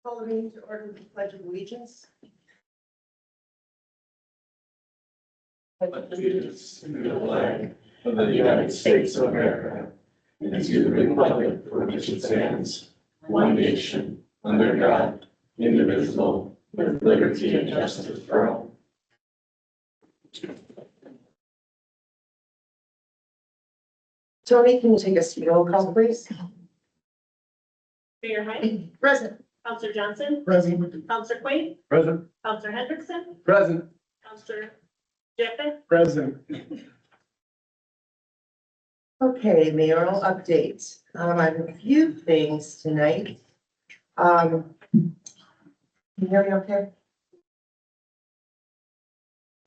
Call the meeting to order with the Pledge of Allegiance. Allegiance to the flag of the United States of America and to the republic for which it stands, one nation, under God, indivisible, with liberty and justice for all. Tony, can you take us to roll call, please? Mayor Hyde, Present. Counselor Johnson, Present. Counselor Quaid, Present. Counselor Hendrickson, Present. Counselor Jeff, Present. Okay, mayoral updates. I have a few things tonight. Can you hear me okay?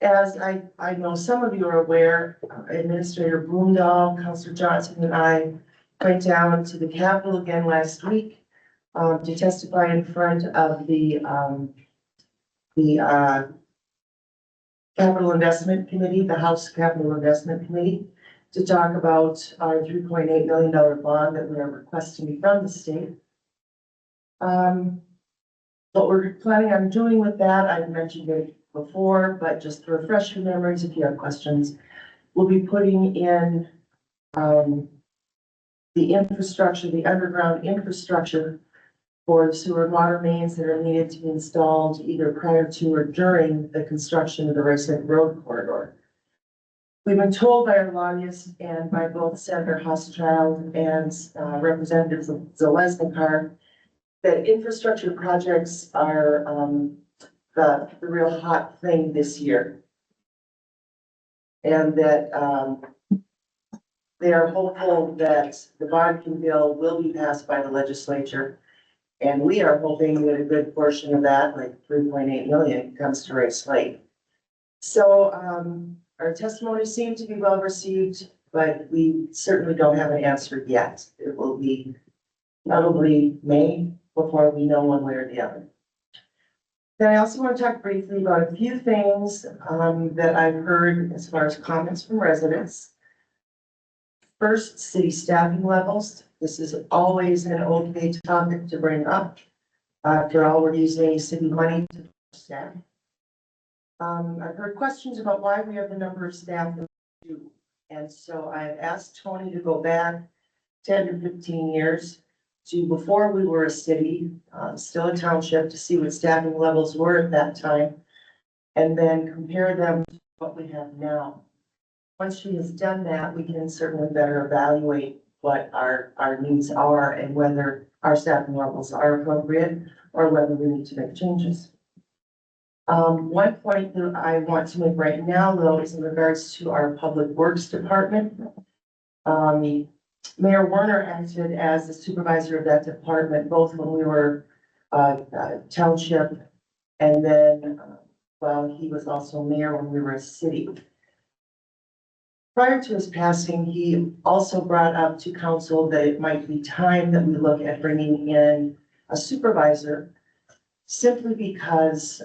As I know some of you are aware, Administrator Boondahl, Counselor Johnson and I went down to the Capitol again last week to testify in front of the Capital Investment Committee, the House Capital Investment Committee, to talk about our $3.8 million bond that we are requesting from the state. What we're planning on doing with that, I've mentioned it before, but just to refresh your memories, if you have questions, we'll be putting in the infrastructure, the underground infrastructure for sewer and water mains that are needed to be installed either prior to or during the construction of the Rice Lake Road corridor. We've been told by our lobbyists and by both Senator Hostchild and Representative Zalesnikar that infrastructure projects are the real hot thing this year. And that they are hopeful that the bond bill will be passed by the legislature. And we are hoping that a good portion of that, like 3.8 million, comes to Rice Lake. So our testimony seemed to be well received, but we certainly don't have an answer yet. It will be probably May before we know one way or the other. Then I also want to talk briefly about a few things that I've heard as far as comments from residents. First, city staffing levels. This is always an okay topic to bring up. After all, we're using city money to staff. I've heard questions about why we have the number of staff that we do. And so I've asked Tony to go back 10 to 15 years to before we were a city, still a township, to see what staffing levels were at that time. And then compare them to what we have now. Once she has done that, we can certainly better evaluate what our needs are and whether our staffing levels are appropriate or whether we need to make changes. One point that I want to make right now, though, is in regards to our Public Works Department. Mayor Werner acted as the supervisor of that department, both when we were township and then, he was also mayor when we were a city. Prior to his passing, he also brought up to council that it might be time that we look at bringing in a supervisor, simply because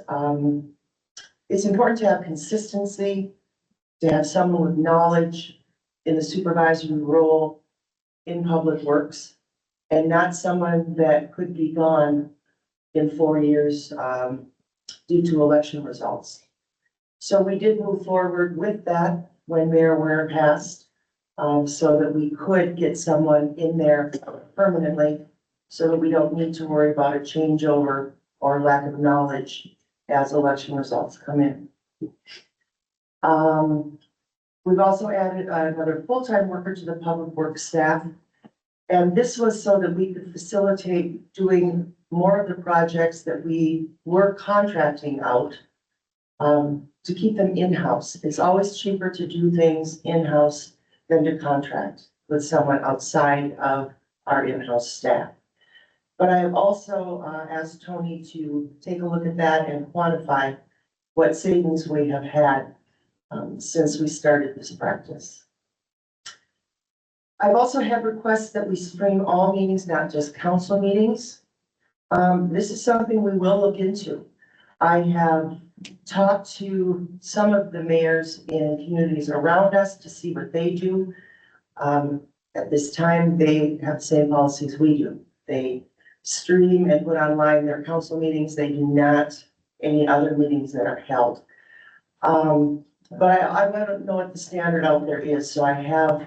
it's important to have consistency, to have someone with knowledge in the supervisory role in public works, and not someone that could be gone in 4 years due to election results. So we did move forward with that when Mayor Werner passed, so that we could get someone in there permanently, so that we don't need to worry about a changeover or lack of knowledge as election results come in. We've also added another full-time worker to the public works staff. And this was so that we could facilitate doing more of the projects that we were contracting out, to keep them in-house. It's always cheaper to do things in-house than to contract with someone outside of our in-house staff. But I have also asked Tony to take a look at that and quantify what savings we have had since we started this practice. I've also had requests that we stream all meetings, not just council meetings. This is something we will look into. I have talked to some of the mayors in communities around us to see what they do. At this time, they have the same policies we do. They stream and put online their council meetings. They do not any other meetings that are held. But I want to know what the standard out there is, so I have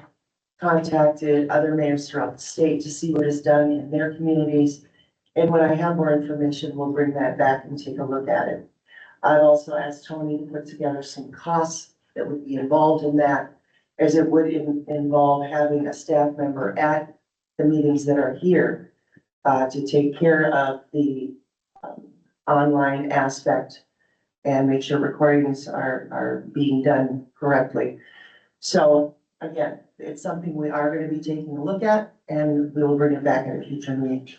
contacted other mayors throughout the state to see what is done in their communities. And when I have more information, we'll bring that back and take a look at it. I've also asked Tony to put together some costs that would be involved in that, as it would involve having a staff member at the meetings that are here to take care of the online aspect and make sure recordings are being done correctly. So again, it's something we are going to be taking a look at, and we will bring it back at a future meeting.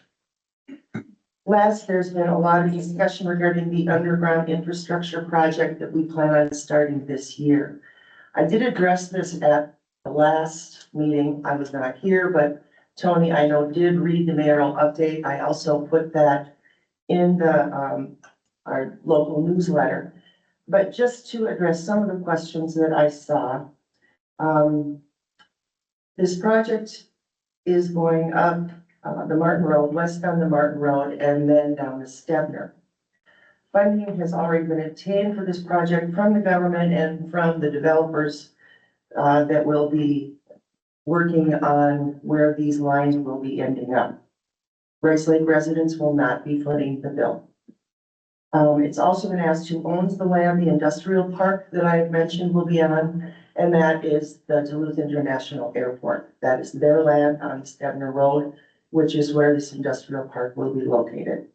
Last, there's been a lot of discussion regarding the underground infrastructure project that we plan on starting this year. I did address this at the last meeting. I was not here, but Tony, I know, did read the mayoral update. I also put that in the, our local newsletter. But just to address some of the questions that I saw, this project is going up the Martin Road, west on the Martin Road, and then down to Stebner. Funding has already been obtained for this project from the government and from the developers that will be working on where these lines will be ending up. Rice Lake residents will not be footing the bill. It's also been asked who owns the land. The industrial park that I have mentioned will be on, and that is the Duluth International Airport. That is their land on Stebner Road, which is where this industrial park will be located.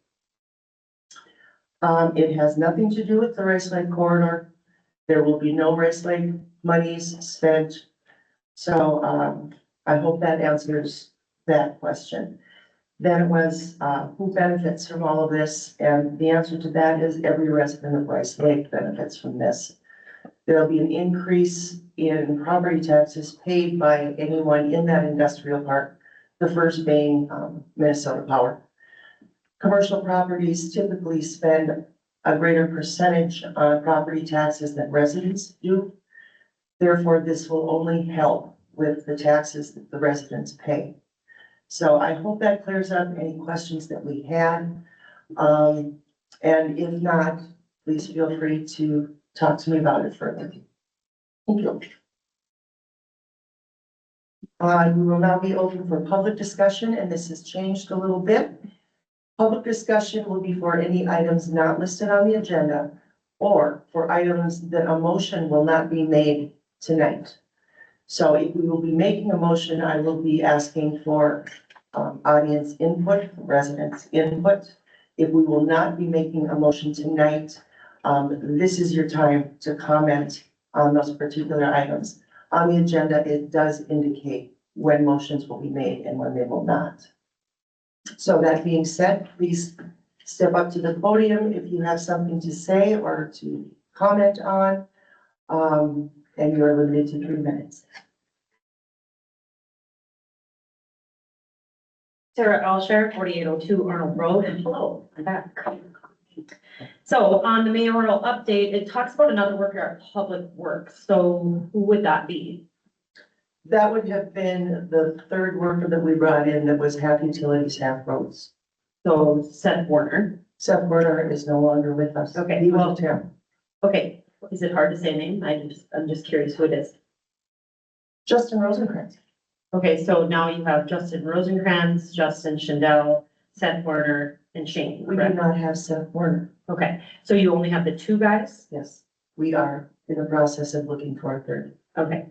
It has nothing to do with the Rice Lake corridor. There will be no Rice Lake monies spent. So I hope that answers that question. Then it was who benefits from all of this? And the answer to that is every resident of Rice Lake benefits from this. There'll be an increase in property taxes paid by anyone in that industrial park, the first being Minnesota Power. Commercial properties typically spend a greater percentage on property taxes than residents do. Therefore, this will only help with the taxes that the residents pay. So I hope that clears up any questions that we had. And if not, please feel free to talk to me about it further. Thank you. We will now be open for public discussion, and this has changed a little bit. Public discussion will be for any items not listed on the agenda or for items that a motion will not be made tonight. So if we will be making a motion, I will be asking for audience input, residents input. If we will not be making a motion tonight, this is your time to comment on those particular items. On the agenda, it does indicate when motions will be made and when they will not. So that being said, please step up to the podium if you have something to say or to comment on. And you are limited to 3 minutes. Sarah Alshire, 4802 Arnold Road, and hello, I'm back. So on the mayoral update, it talks about another worker at Public Works. So who would that be? That would have been the third worker that we brought in that was half utilities, half roads. So Seth Warner. Seth Werner is no longer with us. Okay, He well- was a temp. Okay, is it hard to say a name? I'm just curious who it is. Justin Rosencrantz. Okay, so now you have Justin Rosencrantz, Justin Schindel, Seth Warner, and Shane, We do correct? not have Seth Werner. Okay, so you only have the 2 guys? Yes, we are in the process of looking for a third. Okay,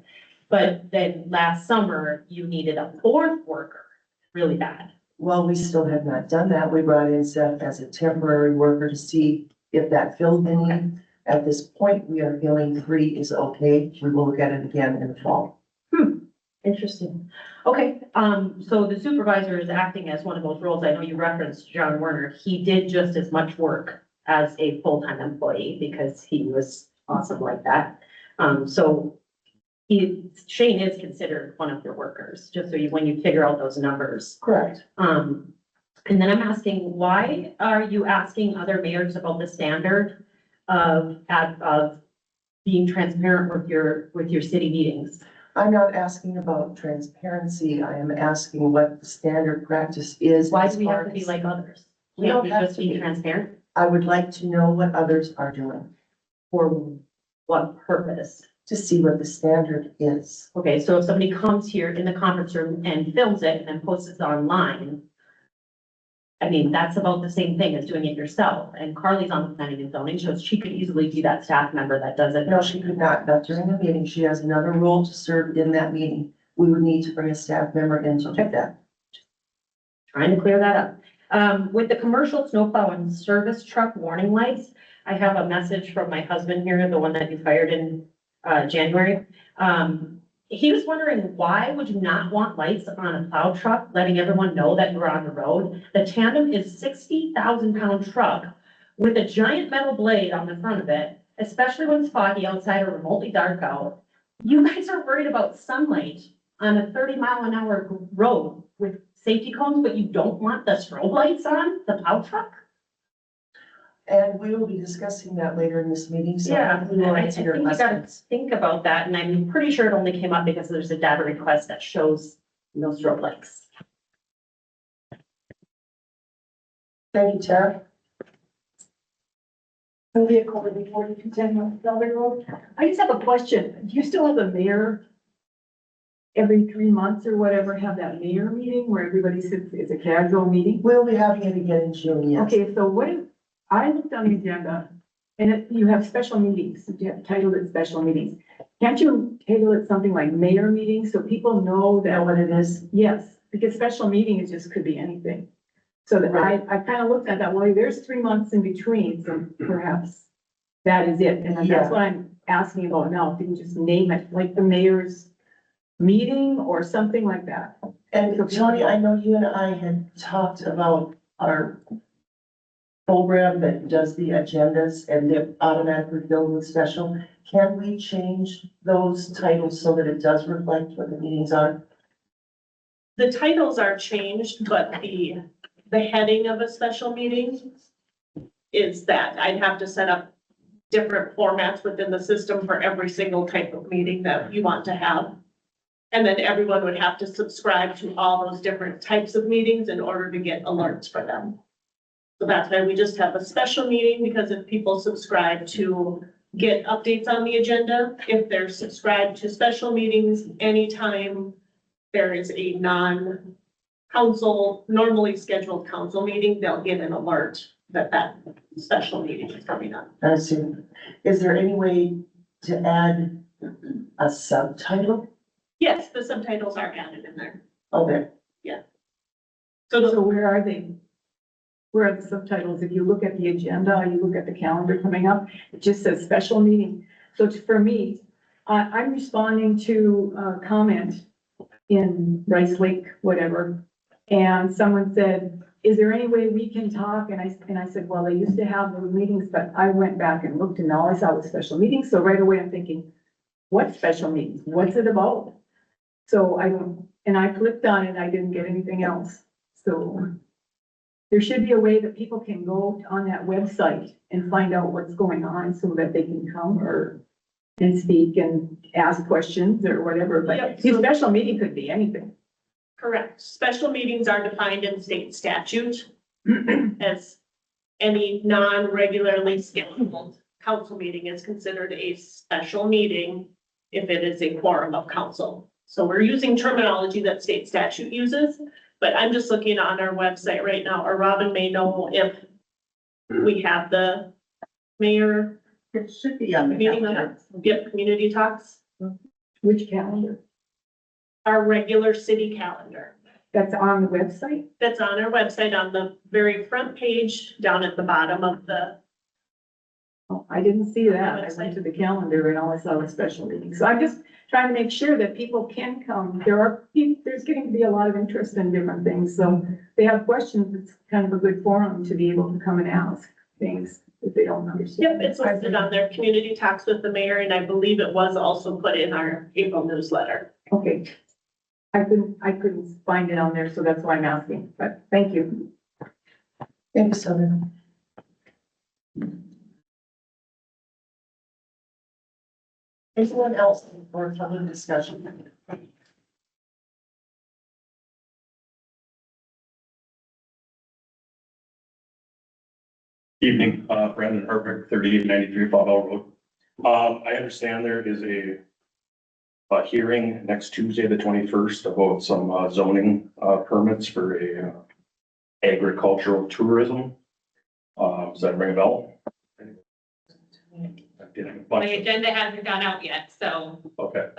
but then last summer you needed a 4th worker, really bad. Well, we still have not done that. We brought in Seth as a temporary worker to see if that filled the need. At this point, we are feeling 3 is okay. We will look at it again in the fall. Interesting. Okay, so the supervisor is acting as one of those roles. I know you referenced John Werner. He did just as much work as a full-time employee because he was awesome like that. So Shane is considered one of your workers, just so when you figure out those numbers. Correct. And then I'm asking, why are you asking other mayors about the standard of being transparent with your city meetings? I'm not asking about transparency. I am asking what the standard practice is. Why as do we far have to be as- like others? We Can't don't we have just to be be. transparent? I would like to know what others are doing For what purpose? to see what the standard is. Okay, so if somebody comes here in the conference room and films it and then posts it online, I mean, that's about the same thing as doing it yourself. And Carly's on the planning and zoning, so she could easily be that staff member that does it. No, she could not during the meeting. She has another role to serve in that meeting. We would need to bring a staff member in to do that. Trying to clear that up. With the commercial snowplow and service truck warning lights, I have a message from my husband here, the one that you fired in, January. He was wondering, why would you not want lights on a plow truck, letting everyone know that you're on the road? The tandem is 60,000-pound truck with a giant metal blade on the front of it, especially when it's foggy outside or remotely dark out. You guys are worried about sunlight on a 30-mile-an-hour road with safety cones, but you don't want the strobe lights on the plow truck? And we will be discussing that later in this meeting, so Yeah, we will I answer think your you gotta questions. think about that, and I'm pretty sure it only came up because there's a data request that shows no strobe lights. Thank you, Tara. Sylvia Colby, 4210 North Belgrade Road. I just have a question. Do you still have a mayor every 3 months or whatever, have that mayor meeting where everybody sits, it's a casual meeting? We'll be having it again in June, yes. Okay, so what if, I looked on the agenda and you have special meetings, you have titled it special meetings. Can't you title it something like mayor meeting so people know Is that that, what it is? yes, because special meeting is just could be anything. So that I kind of looked at that, well, there's 3 months in between, so perhaps that is it. And Yeah. that's what I'm asking about now, if you can just name it, like the mayor's meeting or something like that. And Tony, I know you and I had talked about our program that does the agendas and they're automatically filled with special. Can we change those titles so that it does reflect what the meetings are? The titles are changed, but the heading of a special meeting is that. I'd have to set up different formats within the system for every single type of meeting that you want to have. And then everyone would have to subscribe to all those different types of meetings in order to get alerts for them. So that's why we just have a special meeting, because if people subscribe to get updates on the agenda, if they're subscribed to special meetings, anytime there is a non-council, normally scheduled council meeting, they'll get an alert that that special meeting is coming up. I see. Is there any way to add a subtitle? Yes, the subtitles are added in there. Okay, So where are they? Where are the subtitles? If you look at the agenda, you look at the calendar coming up, it just says special meeting. So for me, I'm responding to a comment in Rice Lake, whatever. And someone said, is there any way we can talk? And I said, well, they used to have those meetings, but I went back and looked and all I saw was special meetings. So right away I'm thinking, what special meetings? What's it about? So I clicked on it, I didn't get anything else. So there should be a way that people can go on that website and find out what's going on so that they can come and speak and ask questions or whatever. But Yep. the special meeting could be anything. Correct. Special meetings are defined in state statute as any non-regularly scheduled council meeting is considered a special meeting if it is a quorum of council. So we're using terminology that state statute uses, but I'm just looking on our website right now, or Robin may know if we have the mayor it should be on the meeting calendar. on Get community talks, Which calendar? our regular city calendar. That's on the website? That's on our website on the very front page, down at the bottom of the, Oh, I didn't see that. I went to the calendar and all I saw was special meetings. So I'm just trying to make sure that people can come. There's getting to be a lot of interest in different things. So if they have questions, it's kind of a good forum to be able to come and ask things if they don't understand. yep, it's listed on their community talks with the mayor, and I believe it was also put in our April newsletter. Okay. I couldn't find it on there, so that's why I'm asking, but thank you. Thank you, Sylvia. Anyone else for public discussion? Evening, Brandon Harvick, 3893 Fall Road. I understand there is a hearing next Tuesday, the 21st, about some zoning permits for a agricultural tourism. Does that ring a bell? My agenda hasn't gone out yet, so, Okay,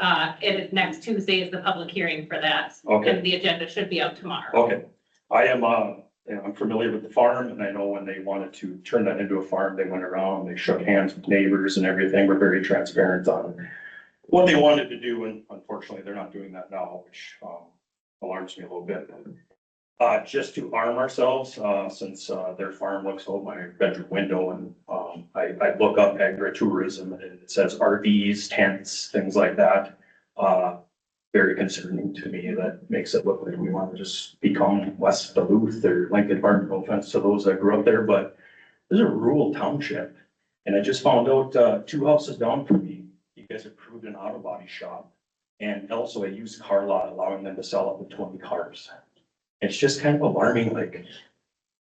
it is next Tuesday is the public hearing for that. Okay. And the agenda should be out tomorrow. okay. I'm familiar with the farm, and I know when they wanted to turn that into a farm, they went around, they shook hands with neighbors and everything, were very transparent on what they wanted to do, and unfortunately, they're not doing that now, which, alarms me a little bit. Just to arm ourselves, since, their farm looks out my bedroom window, and, I look up agritourism, and it says RVs, tents, things like that. Very concerning to me. That makes it look like we want to just become West Duluth or Lincoln Park. No offense to those that grew up there, but this is a rural township. And I just found out, 2 houses down from me, you guys approved an auto body shop and also a used car lot, allowing them to sell up to 20 cars. It's just kind of alarming, like,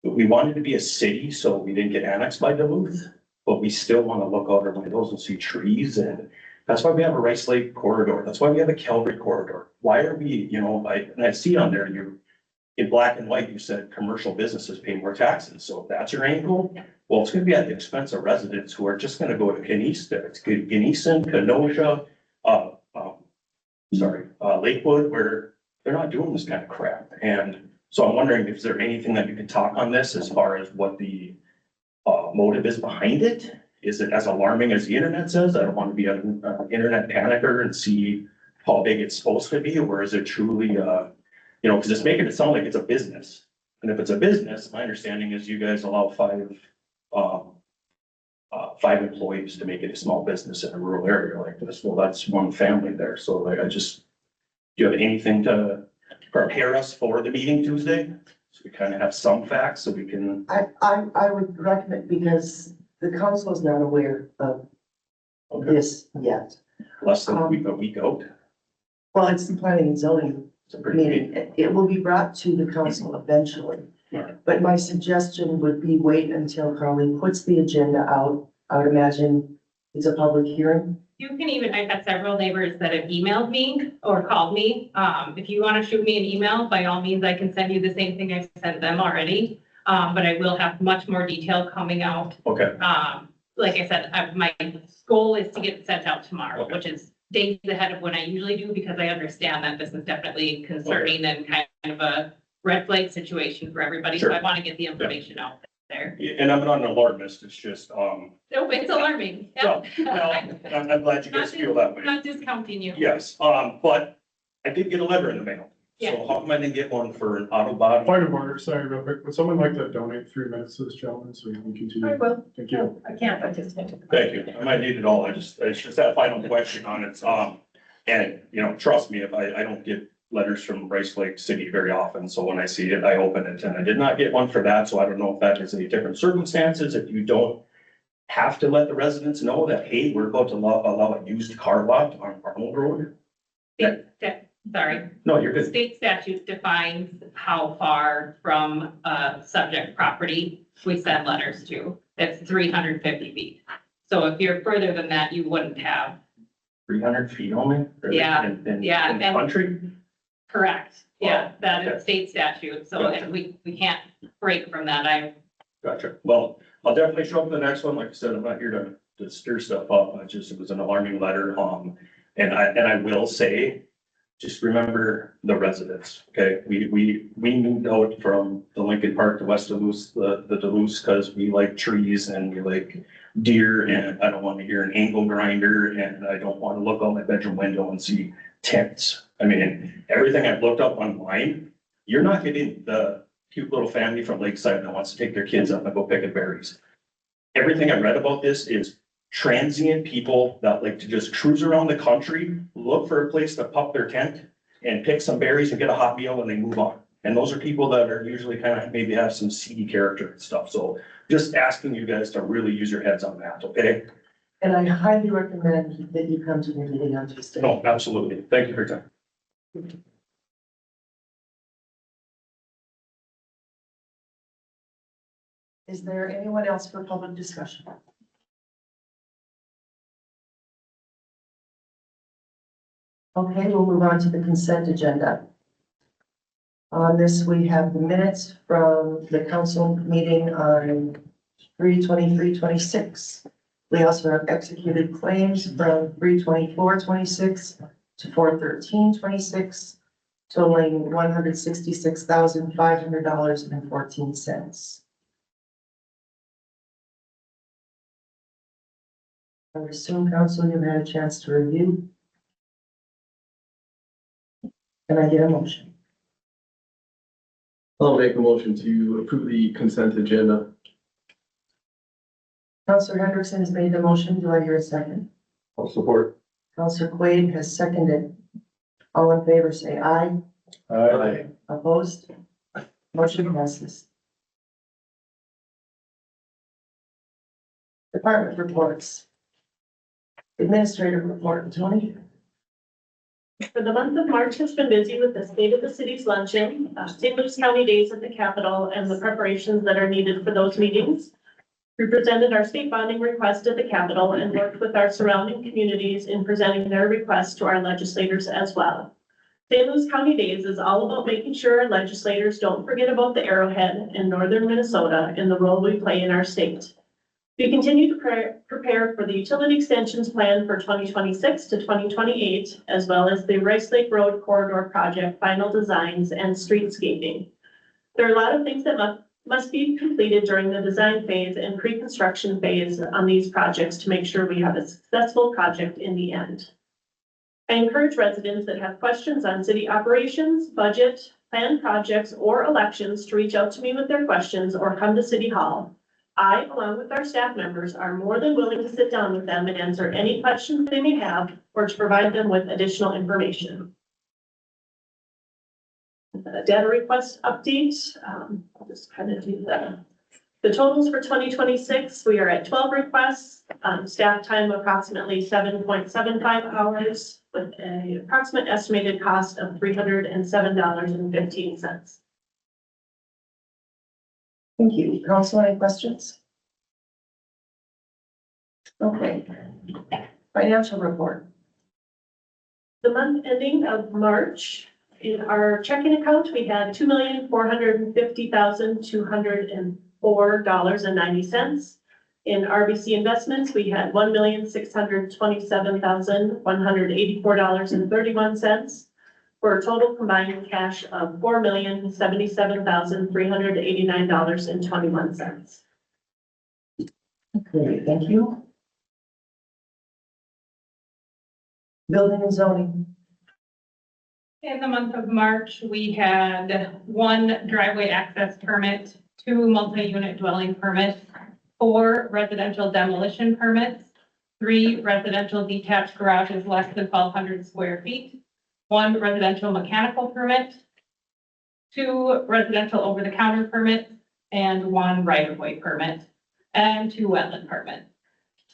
we wanted to be a city, so we didn't get annexed by Duluth, but we still want to look out our windows and see trees, and that's why we have a Rice Lake corridor. That's why we have a Calgary corridor. Why are we, and I see on there, in black and white, you said commercial businesses pay more taxes. So if that's your angle, well, it's gonna be at the expense of residents who are just gonna go to Geneson, Kenosha, Lakewood, where they're not doing this kind of crap. And so I'm wondering, is there anything that you can talk on this as far as what the motive is behind it? Is it as alarming as the internet says? I don't want to be an internet panicker and see how big it's supposed to be, or is it truly, because it's making it sound like it's a business. And if it's a business, my understanding is you guys allow 5 employees to make it a small business in a rural area like this. Well, that's one family there. So like, do you have anything to prepare us for the meeting Tuesday? So we kind of have some facts so we can. I would recommend, because the council is not aware of Okay. this yet. Less than a week out. Well, it's the planning and zoning It's a pretty meeting. It will be brought to the council eventually. Alright. But my suggestion would be wait until Carly puts the agenda out. I would imagine it's a public hearing. You can even, I've had several neighbors that have emailed me or called me. If you want to shoot me an email, by all means, I can send you the same thing I've sent them already. But I will have much more detail coming out. Okay, Like I said, my goal is to get it sent out tomorrow, Okay. which is days ahead of when I usually do, because I understand that this is definitely concerning and kind of a red flag situation for everybody. So Sure. I want to get the information out there. Yeah, and I'm not an alarmist, it's just, No, it's alarming. well, Yeah. I'm glad you guys feel that way. Not discounting you. Yes, but I did get a letter in the mail. Yeah. So how come I didn't get one for an auto body? Point of order, sorry, real quick. Would someone like to donate 3 minutes to this gentleman so we can continue? will. Thank you. I can't participate. Thank you. I might need it all. It's just that final question on it. And, trust me, if I don't get letters from Rice Lake City very often. So when I see it, I open it, and I did not get one for that. So I don't know if that is any different circumstances. If you don't have to let the residents know that, hey, we're about to allow a used car lot on Arnold Road. Sorry. No, you're good. State statute defines how far from subject property we send letters to. It's 350 feet. So if you're further than that, you wouldn't have. 300 feet only? Yeah, In yeah, the and- country? Correct. Yeah, that okay. is state statute. So Gotcha. and we can't break from that. Gotcha. Well, I'll definitely show up for the next one. Like I said, I'm not here to stir stuff up. It was an alarming letter. And I will say, just remember the residents, okay? We moved out from the Lincoln Park to West Duluth, the Duluth, because we like trees and we like deer, and I don't want to hear an angle grinder, and I don't want to look out my bedroom window and see tents. I mean, everything I've looked up online, you're not getting the cute little family from Lakeside that wants to take their kids up and go picking berries. Everything I read about this is transient people that like to just cruise around the country, look for a place to pup their tent and pick some berries and get a hot meal and they move on. And those are people that are usually kind of maybe have some seedy character and stuff. So just asking you guys to really use your heads on that, okay? And I highly recommend that you come to the meeting on Tuesday. No, absolutely. Thank you for your time. Is there anyone else for public discussion? Okay, we'll move on to the consent agenda. On this, we have the minutes from the council meeting on 3/23/26. We also have executed claims from 3/24/26 to 4/13/26, totaling $166,500.14. I would assume, council, you've had a chance to review. Can I get a motion? I'll make a motion to approve the consent agenda. Counselor Hendrickson has made the motion. Do I hear a second? I'll support. Counselor Quaid has seconded. All in favor, say aye. Aye. Opposed? Motion passes. Department reports. Administrative report, Tony? For the month of March has been busy with the State of the City's luncheon, St. Louis County Days at the Capitol, and the preparations that are needed for those meetings. We presented our state bonding request at the Capitol and worked with our surrounding communities in presenting their requests to our legislators as well. St. Louis County Days is all about making sure our legislators don't forget about the Arrowhead in northern Minnesota and the role we play in our state. We continue to prepare for the utility extensions plan for 2026 to 2028, as well as the Rice Lake Road Corridor Project final designs and streetscaping. There are a lot of things that must be completed during the design phase and pre-construction phase on these projects to make sure we have a successful project in the end. I encourage residents that have questions on city operations, budget, planned projects, or elections to reach out to me with their questions or come to City Hall. I, along with our staff members, are more than willing to sit down with them and answer any questions they may have or to provide them with additional information. Data request update, I'll just kind of do that. The totals for 2026, we are at 12 requests, staff time approximately 7.75 hours with an approximate estimated cost of $307.15. Thank you. Council, any questions? Okay. Financial report. The month ending of March, in our checking account, we had $2,450,204.90. In RBC investments, we had $1,627,184.31. For a total combined cash of $4,077,389.21. Okay, thank you. Building and zoning. In the month of March, we had 1 driveway access permit, 2 multi-unit dwelling permits, 4 residential demolition permits, 3 residential detached garages less than 1,200 square feet, 1 residential mechanical permit, 2 residential over-the-counter permits, and 1 right-of-way permit, and 2 wetland permits.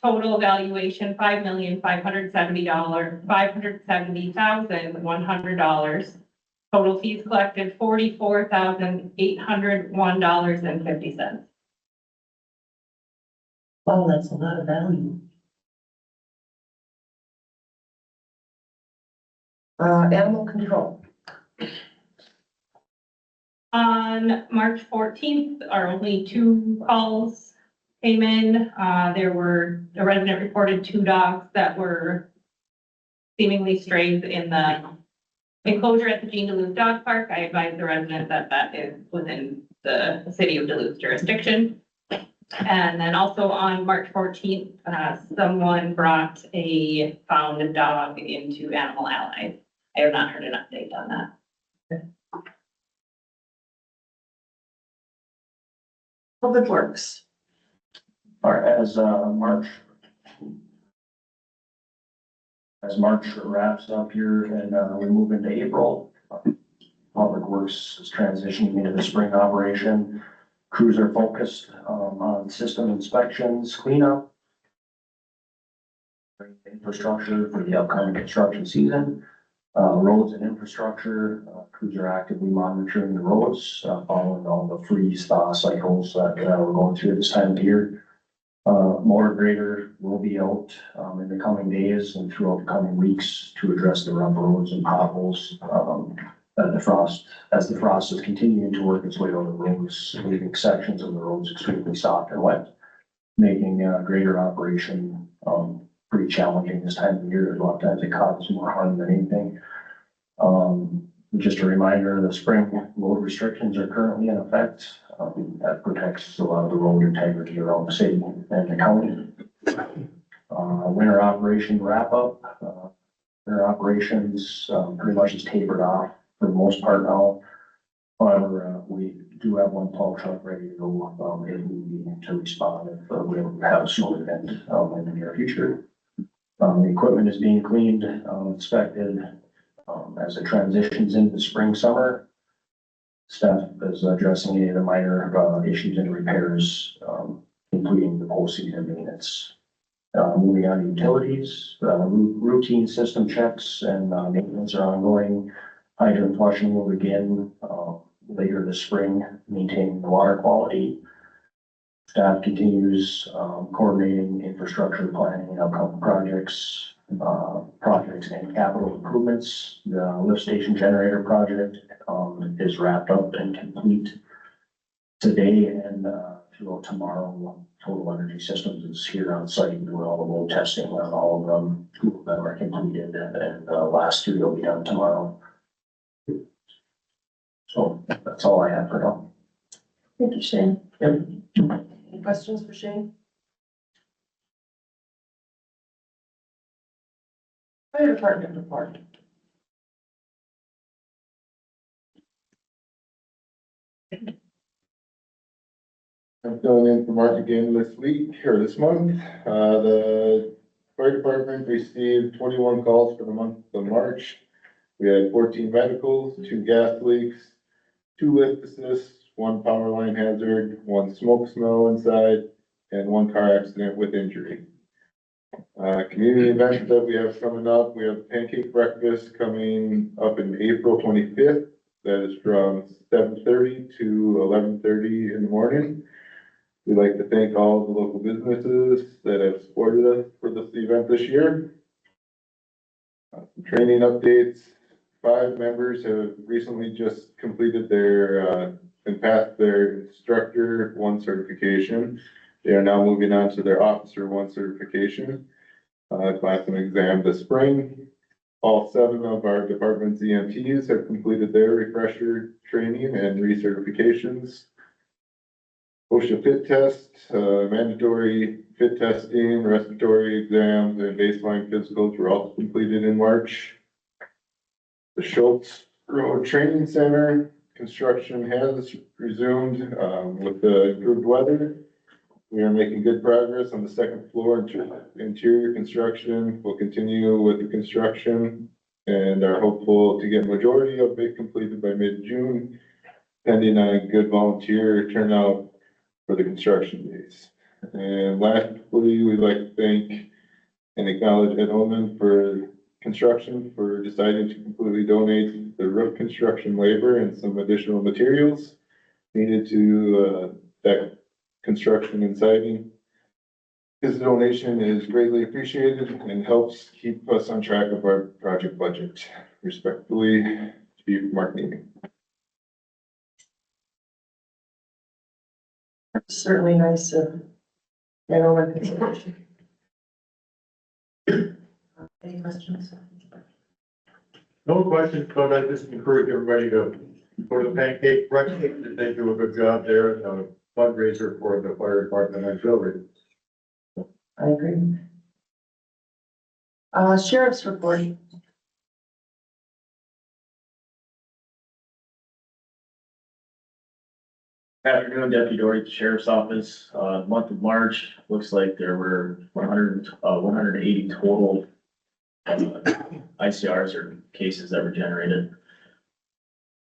Total valuation, $5,570,100. Total fees collected, $44,801.50. Oh, that's a lot of value. Animal control. On March 14th, our only 2 calls came in. A resident reported 2 dogs that were seemingly strays in the enclosure at the Jean Duluth Dog Park. I advised the resident that that is within the city of Duluth jurisdiction. And then also on March 14th, someone brought a found dog into Animal Allies. I have not heard an update on that. Public Works. As March wraps up here and we move into April, Public Works is transitioning into the spring operation. Crews are focused on system inspections, cleanup, infrastructure for the upcoming construction season. Roads and infrastructure, crews are actively monitoring the roads, following all the freeze thaw cycles that we're going through this time of year. Motor grader will be out, in the coming days and throughout the coming weeks to address the rough roads and potholes, as the frost is continuing to work its way over the roads, leaving sections of the roads extremely soft and wet, making, grader operation, pretty challenging this time of year. A lot of times it causes more harm than anything. Just a reminder, the spring road restrictions are currently in effect. That protects a lot of the road integrity around the city and the county. Winter operation wrap up. Winter operations, pretty much is tapered off for the most part now. However, we do have one plow truck ready to go, if we need to respond if we have a snow event, in the near future. The equipment is being cleaned, inspected, as it transitions into spring, summer. Staff is addressing any of the minor, issues and repairs, including the postseason maintenance. Moving on to utilities, routine system checks and, maintenance are ongoing. Hydrant flushing will begin, later this spring, maintaining the water quality. Staff continues, coordinating infrastructure planning and upcoming projects and capital improvements. The lift station generator project, is wrapped up and complete today and, throughout tomorrow. Total Energy Systems is here on site doing all the load testing on all of them. Two of them are completed and the last three will be done tomorrow. So that's all I have for now. Thank you, Shane. Yep. Any questions for Shane? Fire department report. I'm filling in for Mark again this week, or this month. The fire department received 21 calls for the month of March. We had 14 medicals, 2 gas leaks, 2 lift assists, 1 power line hazard, 1 smoke smell inside, and 1 car accident with injury. Community events that we have coming up, we have pancake breakfast coming up in April 25th. That is from 7:30 to 11:30 in the morning. We'd like to thank all the local businesses that have supported us for this event this year. Training updates. 5 members have recently just completed their, and passed their instructor 1 certification. They are now moving on to their officer 1 certification, class and exam this spring. All 7 of our department's EMTs have completed their refresher training and recertifications. OSHA fit test, mandatory fit testing, respiratory exams, and baseline physicals were all completed in March. The Schultz Road Training Center construction has resumed, with the improved weather. We are making good progress on the 2nd floor interior construction. We'll continue with the construction and are hopeful to get majority of it completed by mid-June, pending on good volunteer turnout for the construction days. And lastly, we'd like to thank and acknowledge Ed Holman for construction for deciding to completely donate the roof construction labor and some additional materials needed to, that construction and siding. His donation is greatly appreciated and helps keep us on track of our project budget. Respectfully, Chief Mark Neely. Certainly nice to, consideration. Any questions? No questions, but I just encourage everybody to, for the pancake breakfast, that they do a good job there, and a fundraiser for the fire department and children. I agree. Sheriff's report. Afternoon, Deputy Dory, Sheriff's Office. Month of March, looks like there were 180 total ICRs or cases that were generated.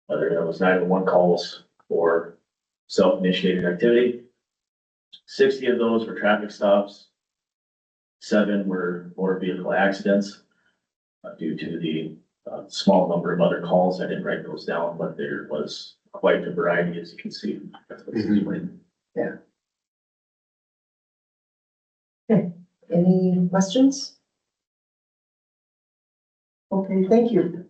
There was 911 calls for self-initiated activity. 60 of those were traffic stops. 7 were motor vehicle accidents. Due to the small number of other calls, I didn't write those down, but there was quite a variety, as you can see. Any questions? Okay, thank you.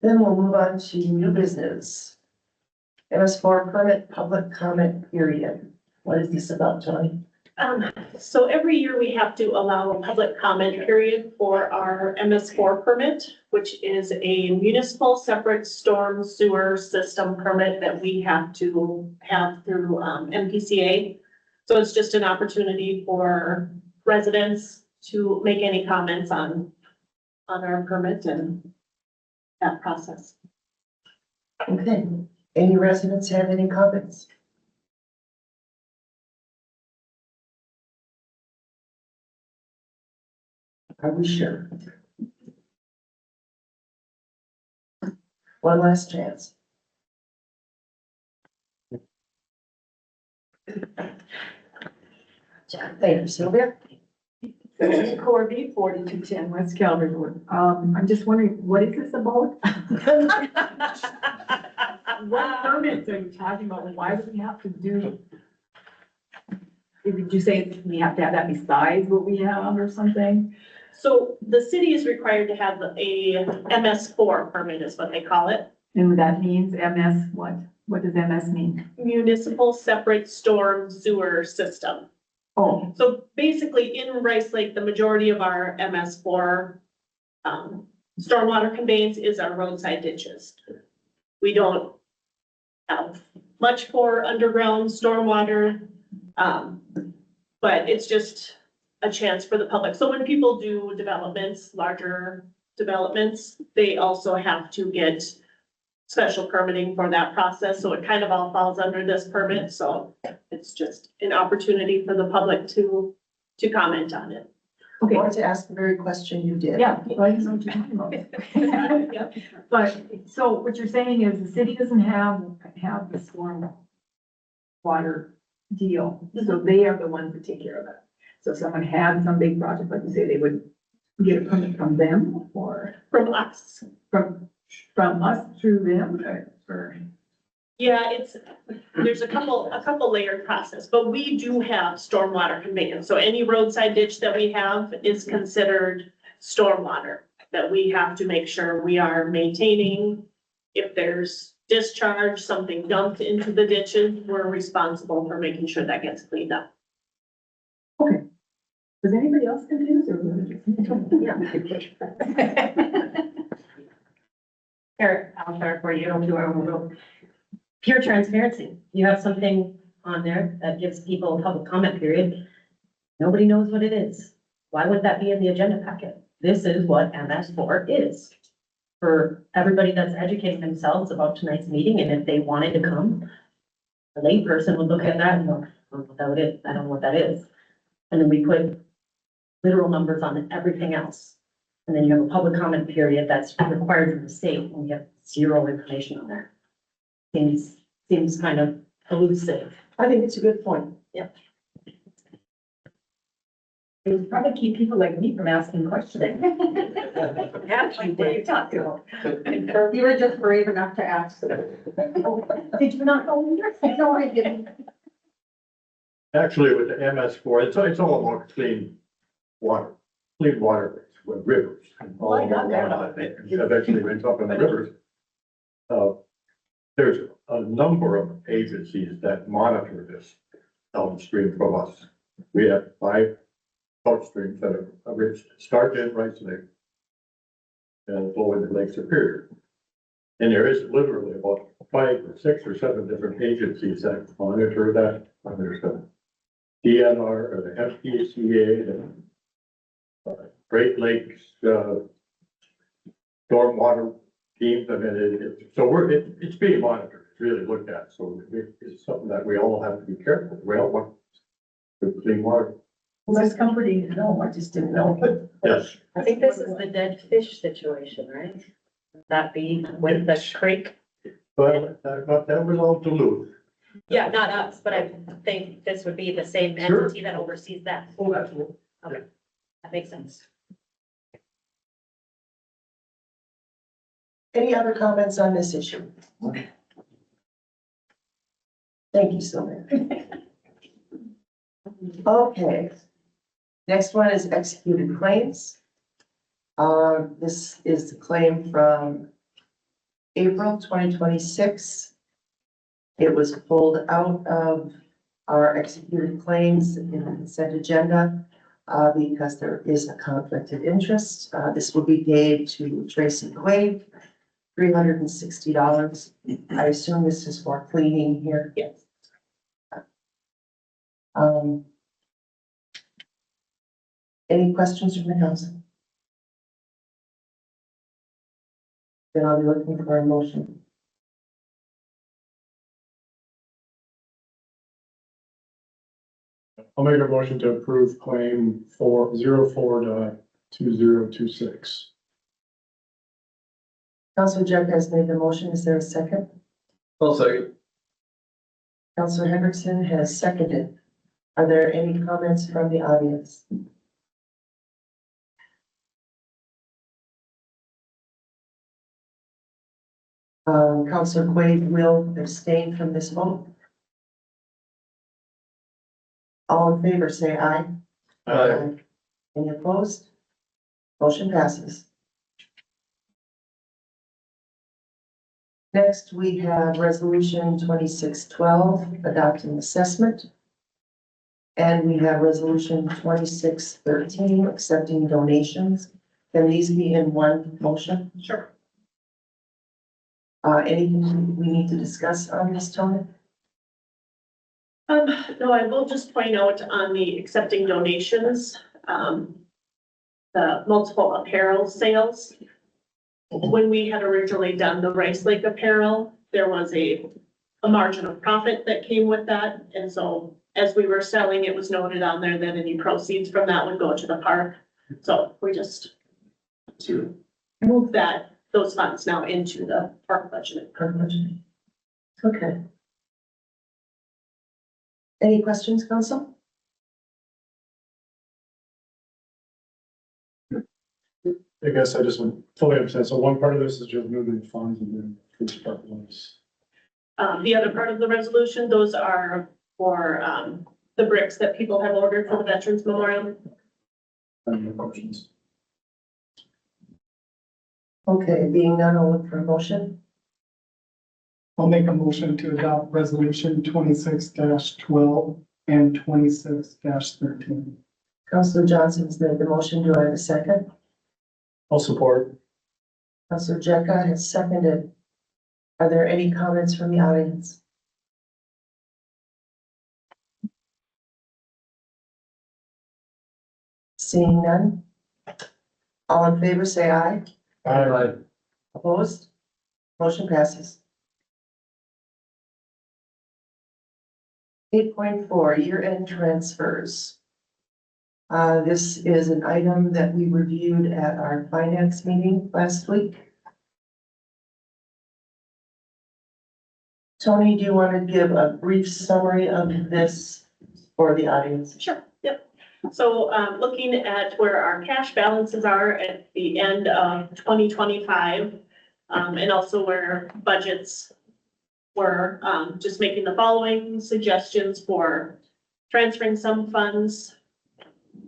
Then we'll move on to new business. MS4 permit public comment period. What is this about, Tony? So every year we have to allow a public comment period for our MS4 permit, which is a municipal separate storm sewer system permit that we have to have through MPCA. So it's just an opportunity for residents to make any comments on our permit and that process. Okay, any residents have any comments? Are we sure? One last chance. Thank you, Sylvia. Corby, 4210 West Calvary Road. I'm just wondering, what is this about? What permits are you talking about? Why do we have to do? Did you say we have to have that besides what we have or something? So the city is required to have a MS4 permit is what they call it. And that means MS, what? What does MS mean? Municipal separate storm sewer system. Oh, So basically in Rice Lake, the majority of our MS4 stormwater conveyance is our roadside ditches. We don't have much for underground stormwater, but it's just a chance for the public. So when people do developments, larger developments, they also have to get special permitting for that process. So it kind of all falls under this permit. So it's just an opportunity for the public to comment on it. I okay. wanted to ask the very question you did. Yeah, well, I know what you're talking about. Yep. But, so what you're saying is the city doesn't have the storm water deal, so they are the ones that take care of it. So if someone had some big project, like you say, they would get a permit from them or From us. from us through them or? Yeah, there's a couple layered process, but we do have stormwater conveyance. So any roadside ditch that we have is considered stormwater that we have to make sure we are maintaining. If there's discharge, something dumped into the ditches, we're responsible for making sure that gets cleaned up. Okay. Was anybody else confused or? Was it just me? Here, I'll start for you, do our own. Pure transparency. You have something on there that gives people a public comment period. Nobody knows what it is. Why would that be in the agenda packet? This is what MS4 is. For everybody that's educating themselves about tonight's meeting, and if they wanted to come, a lay person would look at that and go, I don't know what that is, I don't know what that is. And then we put literal numbers on everything else. And then you have a public comment period that's required from the state, and we have zero information on there. Seems kind of elusive. I think it's a good point. It would probably keep people like me from asking questions. Actually, what are you talking about? You were just brave enough to ask. Did you not know? No, I didn't. Actually, with the MS4, it's all about clean water with rivers. Oh, I got that. Eventually, we talk about the rivers. There's a number of agencies that monitor this downstream from us. We have 5 outstreams that are start in Rice Lake and flow into Lake Superior. And there is literally about 5 or 6 or 7 different agencies that monitor that. There's the DNR or the FPCA, the Great Lakes, stormwater teams. I mean, it's being monitored, it's really looked at. So it's something that we all have to be careful. We all want to clean water. Well, that's comforting to know. I just didn't know. Yes. I think this is the dead fish situation, right? Would that be with the creek? But that was all Duluth. Yeah, not us, but I think this would be the same Sure. entity that oversees that. Oh, absolutely. That makes sense. Any other comments on this issue? Thank you so much. Okay. Next one is executed claims. This is the claim from April 2026. It was pulled out of our executed claims in the consent agenda because there is a conflict of interest. This will be paid to Tracy Quaid, $360. I assume this is for cleaning here. Yes. Any questions from the council? Then I'll be looking for a motion. I'll make a motion to approve claim 404-2026. Councilor Jeff has made the motion. Is there a second? I'll second. Councilor Hendrickson has seconded. Are there any comments from the audience? Councilor Quaid will abstain from this vote. All in favor, say aye. Aye. Any opposed? Motion passes. Next, we have resolution 2612, adopting assessment. And we have resolution 2613, accepting donations. Can these be in one motion? Sure. Anything we need to discuss on this, Tony? No, I will just point out on the accepting donations, the multiple apparel sales. When we had originally done the Rice Lake apparel, there was a margin of profit that came with that. And so as we were selling, it was noted on there that any proceeds from that would go to the park. So we just to move those funds now into the park budget. Okay. Any questions, council? I guess I just want fully understand. So one part of this is just moving funds and then each part was. The other part of the resolution, those are for, the bricks that people have ordered for the Veterans Memorial. No questions. Okay, being none, I'll look for a motion. I'll make a motion to adopt resolution 26-12 and 26-13. Councilor Johnson's made the motion. Do I have a second? I'll support. Councilor Jecka has seconded. Are there any comments from the audience? Seeing none. All in favor, say aye. Aye. Opposed? Motion passes. 8.4, year-end transfers. This is an item that we reviewed at our finance meeting last week. Tony, do you want to give a brief summary of this for the audience? Sure, yep. So, looking at where our cash balances are at the end of 2025, and also where budgets were, just making the following suggestions for transferring some funds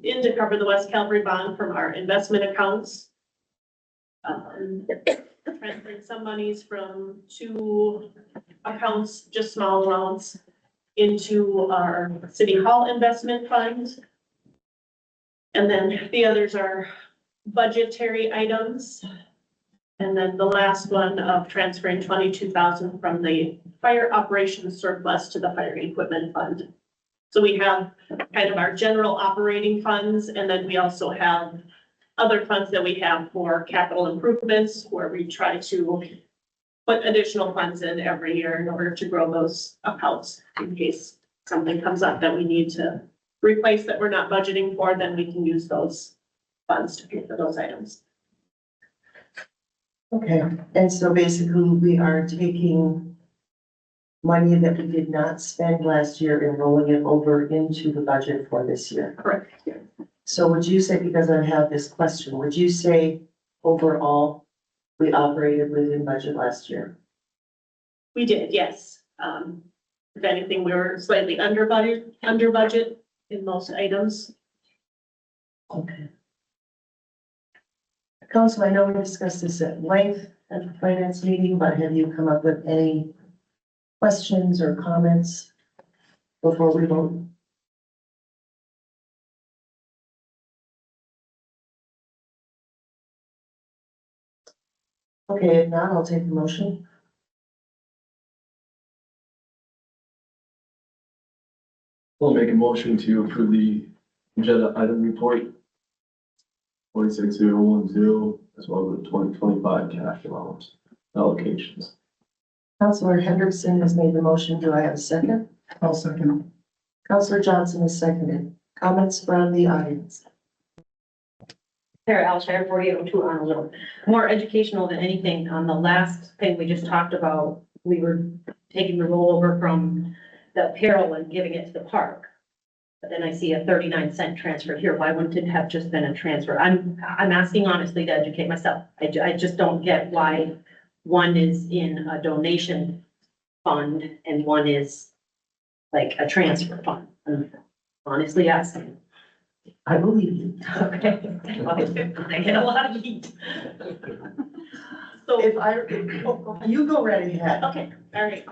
in to cover the West Calvary bond from our investment accounts. Transferring some monies from two accounts, just small amounts, into our city hall investment fund. And then the others are budgetary items. And then the last one of transferring 22,000 from the fire operations surplus to the fire equipment fund. So we have kind of our general operating funds, and then we also have other funds that we have for capital improvements, where we try to put additional funds in every year in order to grow those accounts in case something comes up that we need to replace that we're not budgeting for, then we can use those funds to pay for those items. Okay, and so basically we are taking money that we did not spend last year and rolling it over into the budget for this year. Correct. So would you say, because I have this question, would you say overall, we operated within budget last year? We did, yes. If anything, we were slightly under budget in most items. Okay. Council, I know we discussed this at length at the finance meeting, but have you come up with any questions or comments before we vote? Okay, if not, I'll take the motion. We'll make a motion to approve the agenda item report. 46010, as well as the 2025 cash allowance allocations. Councilor Hendrickson has made the motion. Do I have a second? I'll second. Councilor Johnson has seconded. Comments from the audience? Sarah Alshire, 4802 Arnold Road. More educational than anything. On the last thing we just talked about, we were taking the rollover from the apparel and giving it to the park. But then I see a 39-cent transfer here. Why wouldn't it have just been a transfer? I'm asking honestly to educate myself. I just don't get why one is in a donation fund and one is like a transfer fund. I'm honestly asking. I believe you. Okay. I get a lot of heat. So, You go right ahead. okay, all right.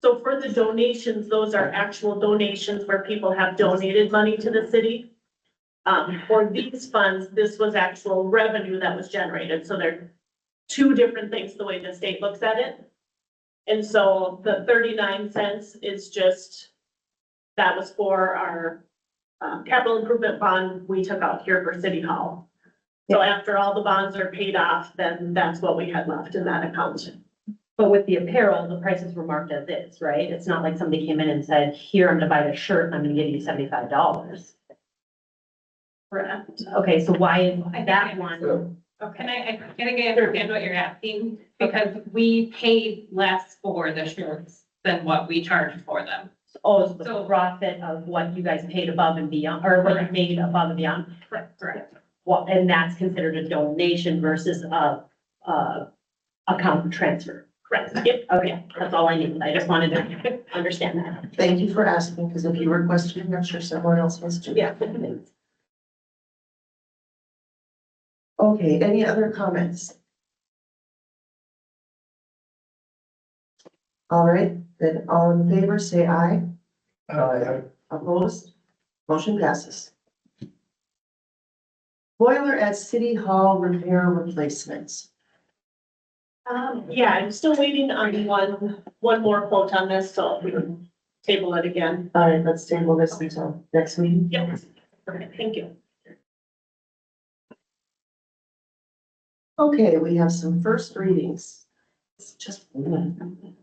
So for the donations, those are actual donations where people have donated money to the city. For these funds, this was actual revenue that was generated. So they're two different things, the way the state looks at it. And so the 39 cents is just, that was for our capital improvement bond we took out here for City Hall. So after all the bonds are paid off, then that's what we had left in that account. But with the apparel, the prices were marked as is, right? It's not like somebody came in and said, here, I'm gonna buy this shirt and I'm gonna give you $75. Correct. Okay, so why is I think that I one? And I think I understand what you're asking, because we paid less for the shirts than what we charged for them. Oh, it's the So- profit of what you guys paid above and beyond, or what you made above and beyond? Correct. Well, and that's considered a donation versus a account transfer. Correct. Yep. Okay, that's all I need. I just wanted to understand that. Thank you for asking, because if you were questioning, I'm sure someone else was too. Yeah. Okay, any other comments? All right, then all in favor, say aye. Opposed? Motion passes. Boiler at City Hall repair replacements. Yeah, I'm still waiting on one more quote on this, so we can table it again. All right, let's table this until next meeting. Yep. Okay, thank you. Okay, we have some first readings. It's just one.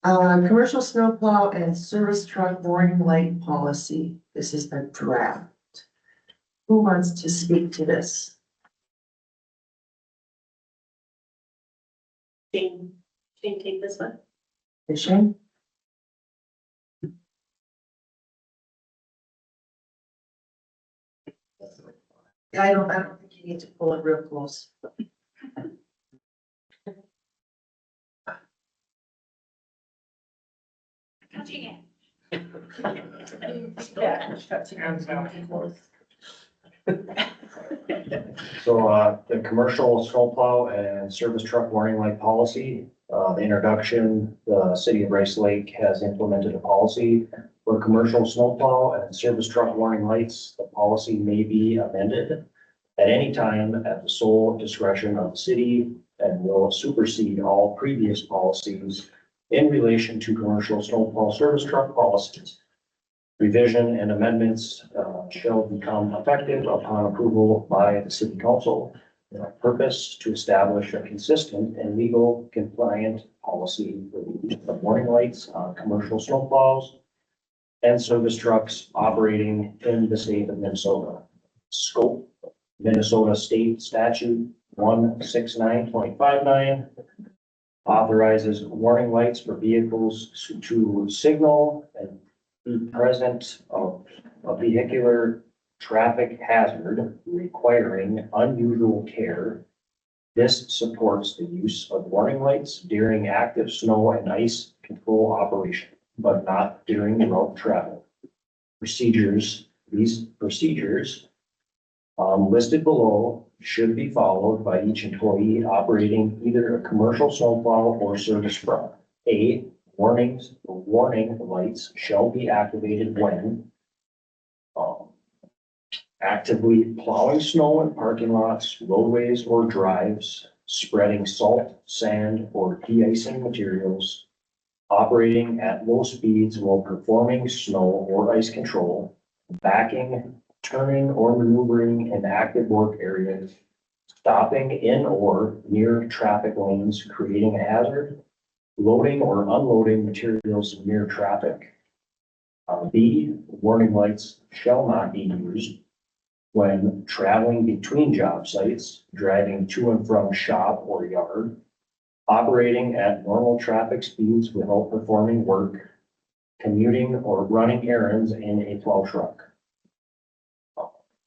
Commercial snowplow and service truck warning light policy. This is the draft. Who wants to speak to this? Shane, take this one. Is Shane? I don't think you need to pull it real close. Touching it. So, the commercial snowplow and service truck warning light policy, the introduction, the city of Rice Lake has implemented a policy for commercial snowplow and service truck warning lights. The policy may be amended at any time at the sole discretion of the city and will supersede all previous policies in relation to commercial snowplow service truck policies. Revision and amendments shall become effective upon approval by the city council. The purpose to establish a consistent and legal compliant policy for the use of warning lights on commercial snowplows and service trucks operating in the state of Minnesota. Scope, Minnesota State Statute 169.59 Authorizes warning lights for vehicles to signal and be present of a vehicular traffic hazard requiring unusual care. This supports the use of warning lights during active snow and ice control operation, but not during route travel. Procedures, these procedures listed below should be followed by each employee operating either a commercial snowplow or service truck. A, warning lights shall be activated when actively plowing snow in parking lots, roadways, or drives, spreading salt, sand, or de-icing materials, operating at low speeds while performing snow or ice control, backing, turning, or maneuvering in active work areas, stopping in or near traffic lanes, creating a hazard, loading or unloading materials near traffic. B, warning lights shall not be used when traveling between job sites, driving to and from shop or yard, operating at normal traffic speeds without performing work, commuting or running errands in a plow truck.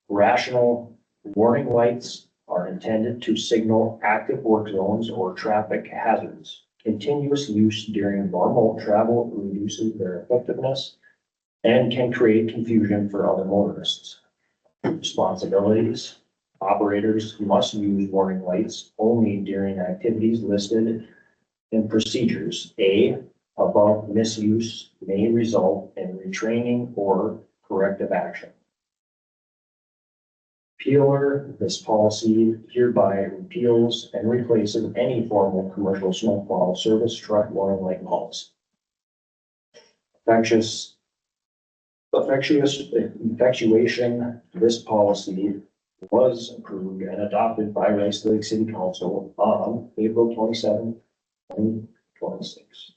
Rational warning lights are intended to signal active work zones or traffic hazards. Continuous use during normal travel reduces their effectiveness and can create confusion for other motorists. Responsibilities. Operators must use warning lights only during activities listed in procedures. A, above misuse may result in retraining or corrective action. Repealer, this policy hereby repeals and replaces any formal commercial snowplow service truck warning light policy. Effectuation, this policy was approved and adopted by Rice Lake City Council on April 27, 2026.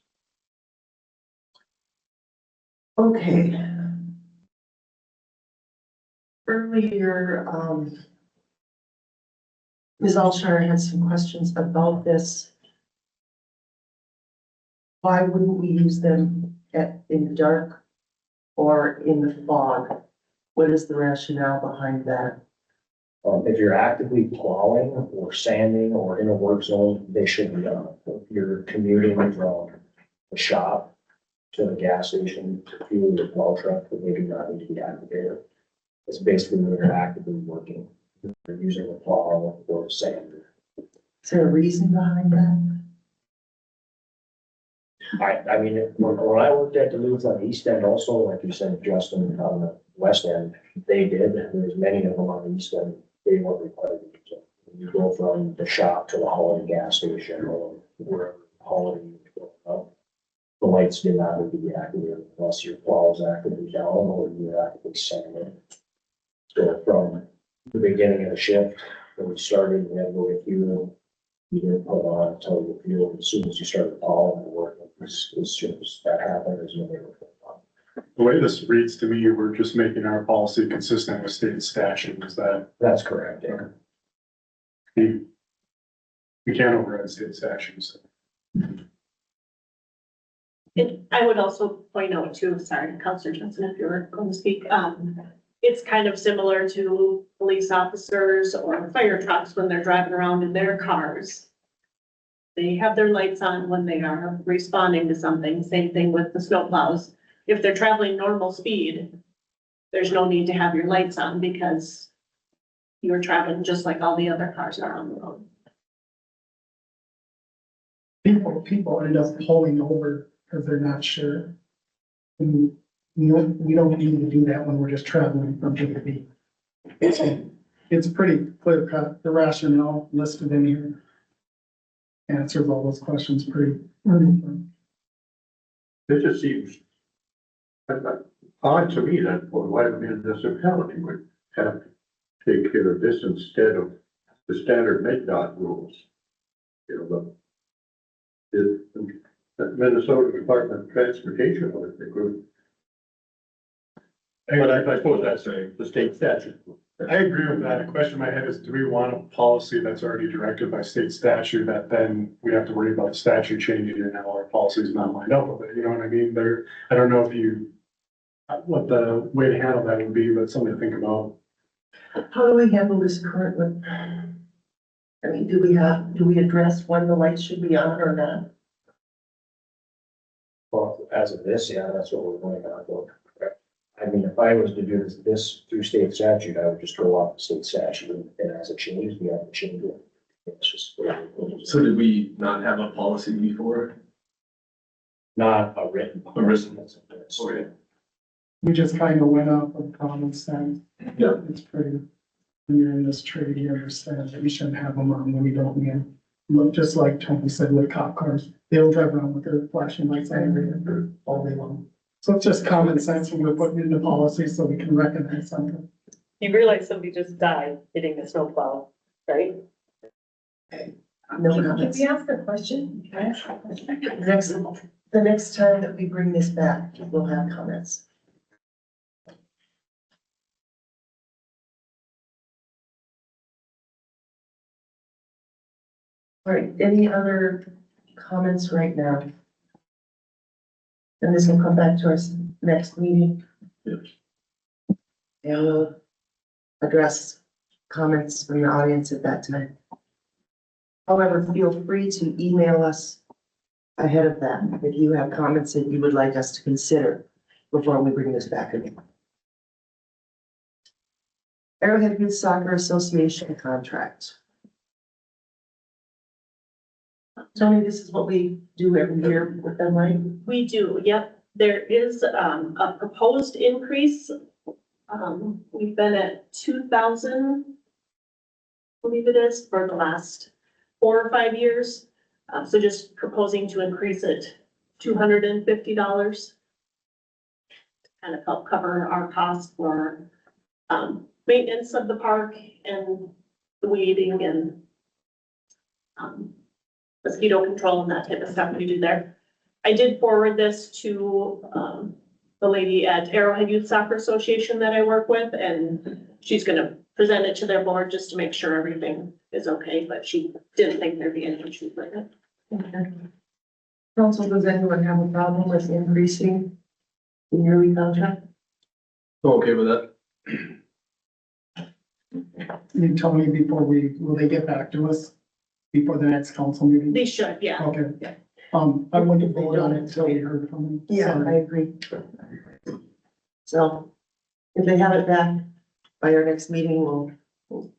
Okay. Earlier, Ms. Alshire had some questions about this. Why wouldn't we use them in the dark or in the fog? What is the rationale behind that? If you're actively plowing or sanding or in a work zone, they should be on. If you're commuting from the shop to the gas station to fuel your plow truck, they do not need to be activated. It's basically when you're actively working, you're using a plow or a sander. Is there a reason behind that? I mean, when I worked at Duluth on the east end also, like you said, Justin, on the west end, they did. There's many of them on the east end, they weren't required to use it. You go from the shop to the hauling gas station or wherever hauling you go. The lights did not need to be activated unless your plow is actively down or you're actively sanding. So from the beginning of the shift, when we started, we had to go with fuel. You didn't put on until the fuel, as soon as you started plowing and working, as soon as that happened, is when they were put on. The way this reads to me, we're just making our policy consistent with state statute, is that That's correct, yeah. we can't override state statutes. I would also point out too, sorry, Counselor Johnson, if you were going to speak, it's kind of similar to police officers or fire trucks when they're driving around in their cars. They have their lights on when they are responding to something. Same thing with the snowplows. If they're traveling normal speed, there's no need to have your lights on because you're traveling just like all the other cars are on the road. People end up pulling over because they're not sure. And we don't need to do that when we're just traveling from A to B. It's pretty clear cut, the rationale listed in here answers all those questions pretty. It just seems odd to me that why the municipality would have to take care of this instead of the standard MnDOT rules. You know, the Minnesota Department of Transportation, or if they could. But I suppose that's the state statute. I agree with that. The question in my head is, do we want a policy that's already directed by state statute that then we have to worry about the statute changing and now our policy is not lined up with it? You know what I mean? I don't know if what the way to handle that would be, but something to think about. How do we handle this currently? I mean, do we address when the lights should be on or not? Well, as of this, yeah, that's what we're going on. I mean, if I was to do this through state statute, I would just go off the state statute, and as it changes, we have to change it. It's just. So did we not have a policy before? Not a written. A written. Okay. We just kind of went off of common sense. Yeah. It's pretty, when you're in this trade, you understand that you shouldn't have them on when you don't need them. Look, just like Tony said with cop cars, they'll drive around with their flashing lights on all day long. So it's just common sense when we're putting into policy so we can recognize something. You realize somebody just died hitting the snowplow, right? No Can comments. we ask a question? Can I ask a question? The next time that we bring this back, we'll have comments. All right, any other comments right now? And this will come back to us next meeting. Yes. And we'll address comments from the audience at that time. However, feel free to email us ahead of that if you have comments that you would like us to consider before we bring this back again. Arrowhead Youth Soccer Association contract. Tony, this is what we do every year with them, right? We do, yep. There is, a proposed increase. We've been at 2,000, I believe it is, for the last 4 or 5 years. So just proposing to increase it $250 to kind of help cover our costs for, maintenance of the park and the weeding and, mosquito control and that type of stuff we do there. I did forward this to, the lady at Arrowhead Youth Soccer Association that I work with, and she's gonna present it to their board just to make sure everything is okay, but she didn't think there'd be any issues with it. Okay. Council, does anyone have a problem with increasing the yearly contract? Okay with that? You tell me before will they get back to us before the next council meeting? They should, yeah. Okay. Yeah. I wouldn't vote on it until we heard from them. Yeah, I Sorry. agree. So if they have it back by our next meeting, we'll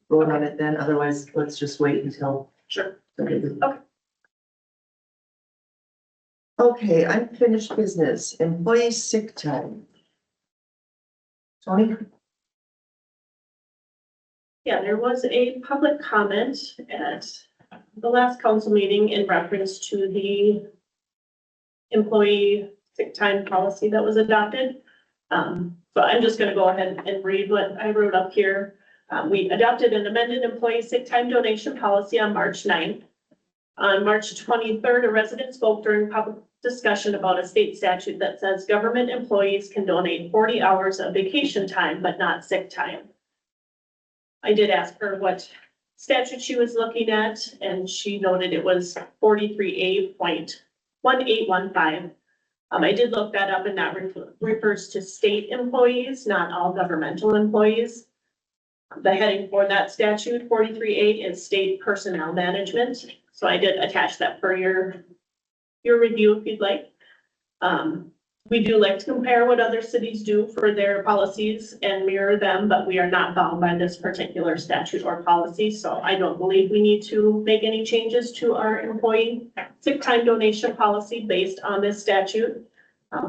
vote on it then. Otherwise, let's just wait until. Sure. Okay. Okay. Okay, unfinished business, employee sick time. Tony? Yeah, there was a public comment at the last council meeting in reference to the employee sick time policy that was adopted. So I'm just gonna go ahead and read what I wrote up here. We adopted an amended employee sick time donation policy on March 9th. On March 23rd, a resident spoke during public discussion about a state statute that says government employees can donate 40 hours of vacation time, but not sick time. I did ask her what statute she was looking at, and she noted it was 43A.1815. I did look that up, and that refers to state employees, not all governmental employees. The heading for that statute, 43A, is state personnel management. So I did attach that for your review if you'd like. We do like to compare what other cities do for their policies and mirror them, but we are not bound by this particular statute or policy. So I don't believe we need to make any changes to our employee sick time donation policy based on this statute.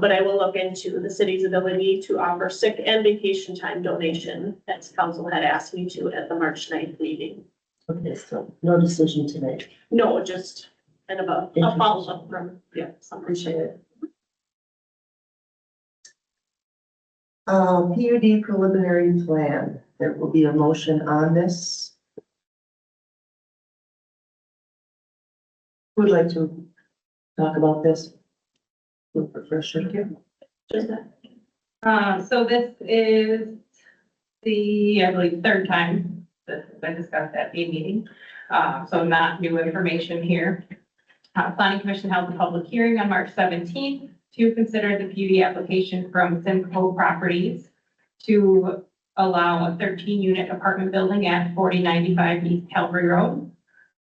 But I will look into the city's ability to offer sick and vacation time donation, as council had asked me to at the March 9th meeting. Okay, so no decision tonight. No, just kind of a follow-up from, some. Appreciate it. PUD preliminary plan. There will be a motion on this. Who would like to talk about this? Refresher. So this is the, I believe, third time that I discussed at a meeting. So not new information here. Planning Commission held a public hearing on March 17th to consider the PUD application from Simcoe Properties to allow a 13-unit apartment building at 4095 East Calvary Road.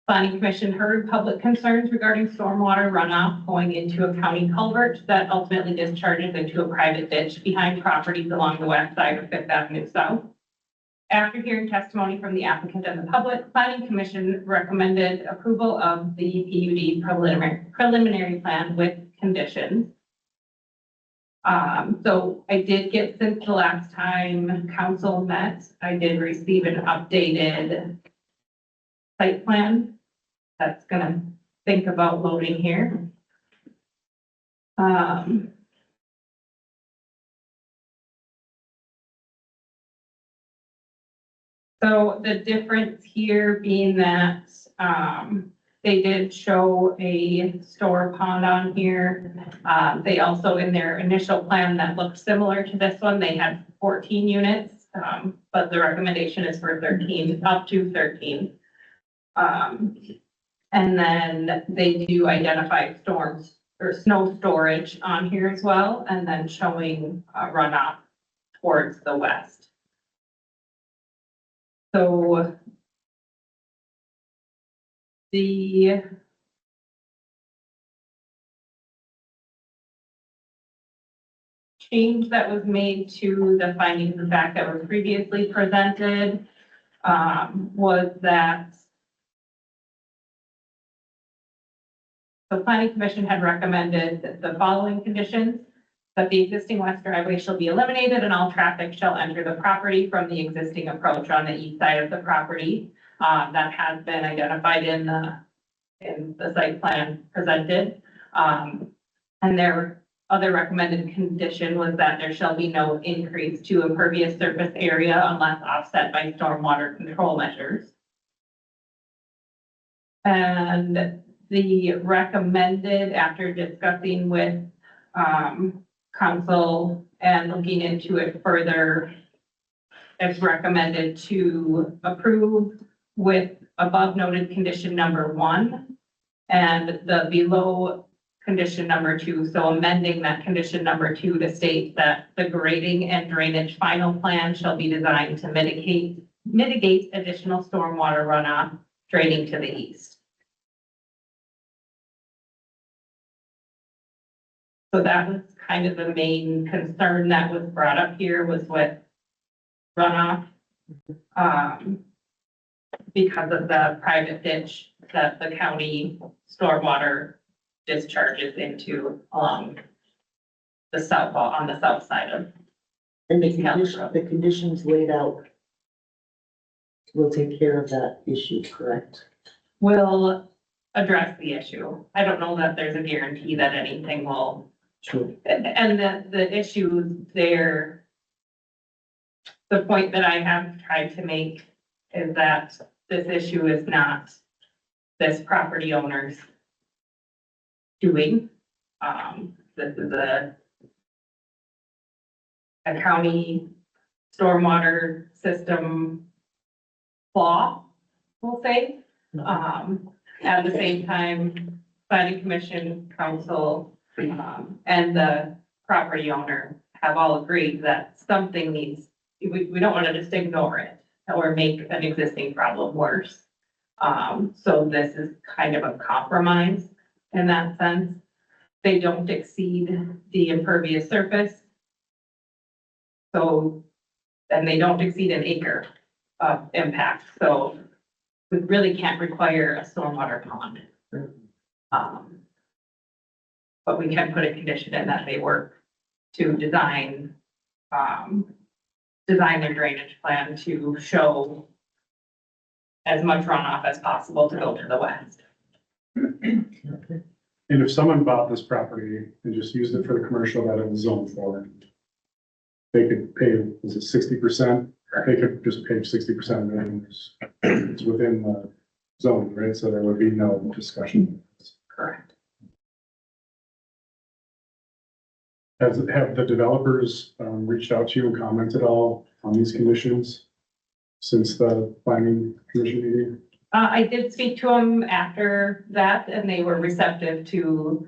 Planning Commission heard public concerns regarding stormwater runoff going into a county culvert that ultimately discharges into a private ditch behind properties along the west side of Fifth Avenue South. After hearing testimony from the applicant and the public, Planning Commission recommended approval of the PUD preliminary plan with conditions. So I did get, since the last time council met, I did receive an updated site plan that's gonna think about loading here. So the difference here being that, they did show a store pond on here. They also, in their initial plan that looked similar to this one, they had 14 units, but the recommendation is for 13, up to 13. And then they do identify storms or snow storage on here as well, and then showing runoff towards the west. So the change that was made to the findings of fact that were previously presented was that the Planning Commission had recommended the following conditions: that the existing west driveway shall be eliminated and all traffic shall enter the property from the existing approach on the east side of the property. That has been identified in the site plan presented. And their other recommended condition was that there shall be no increase to impervious surface area unless offset by stormwater control measures. And the recommended, after discussing with council and looking into it further, it's recommended to approve with above noted condition number 1 and the below condition number 2. So amending that condition number 2 to state that the grading and drainage final plan shall be designed to mitigate additional stormwater runoff draining to the east. So that was kind of the main concern that was brought up here, was with runoff. Because of the private ditch that the county stormwater discharges into along the south, on the south side of. And the conditions laid out will take care of that issue, correct? Will address the issue. I don't know that there's a guarantee that anything will. True. And the issue there, the point that I have tried to make is that this issue is not this property owner's doing. This is a county stormwater system flaw, we'll say. At the same time, Planning Commission, council, and the property owner have all agreed that something needs, we don't want to just ignore it or make an existing problem worse. So this is kind of a compromise in that sense. They don't exceed the impervious surface. So, and they don't exceed an acre of impact. So we really can't require a stormwater pond. But we can put a condition in that they work to design their drainage plan to show as much runoff as possible to go to the west. And if someone bought this property and just used it for the commercial that it was zoned for, they could pay, was it 60%? They could just pay 60% of it. It's within the zone, right? So there would be no discussion. Correct. Have the developers reached out to you and commented all on these conditions since the planning commission meeting? I did speak to them after that and they were receptive to,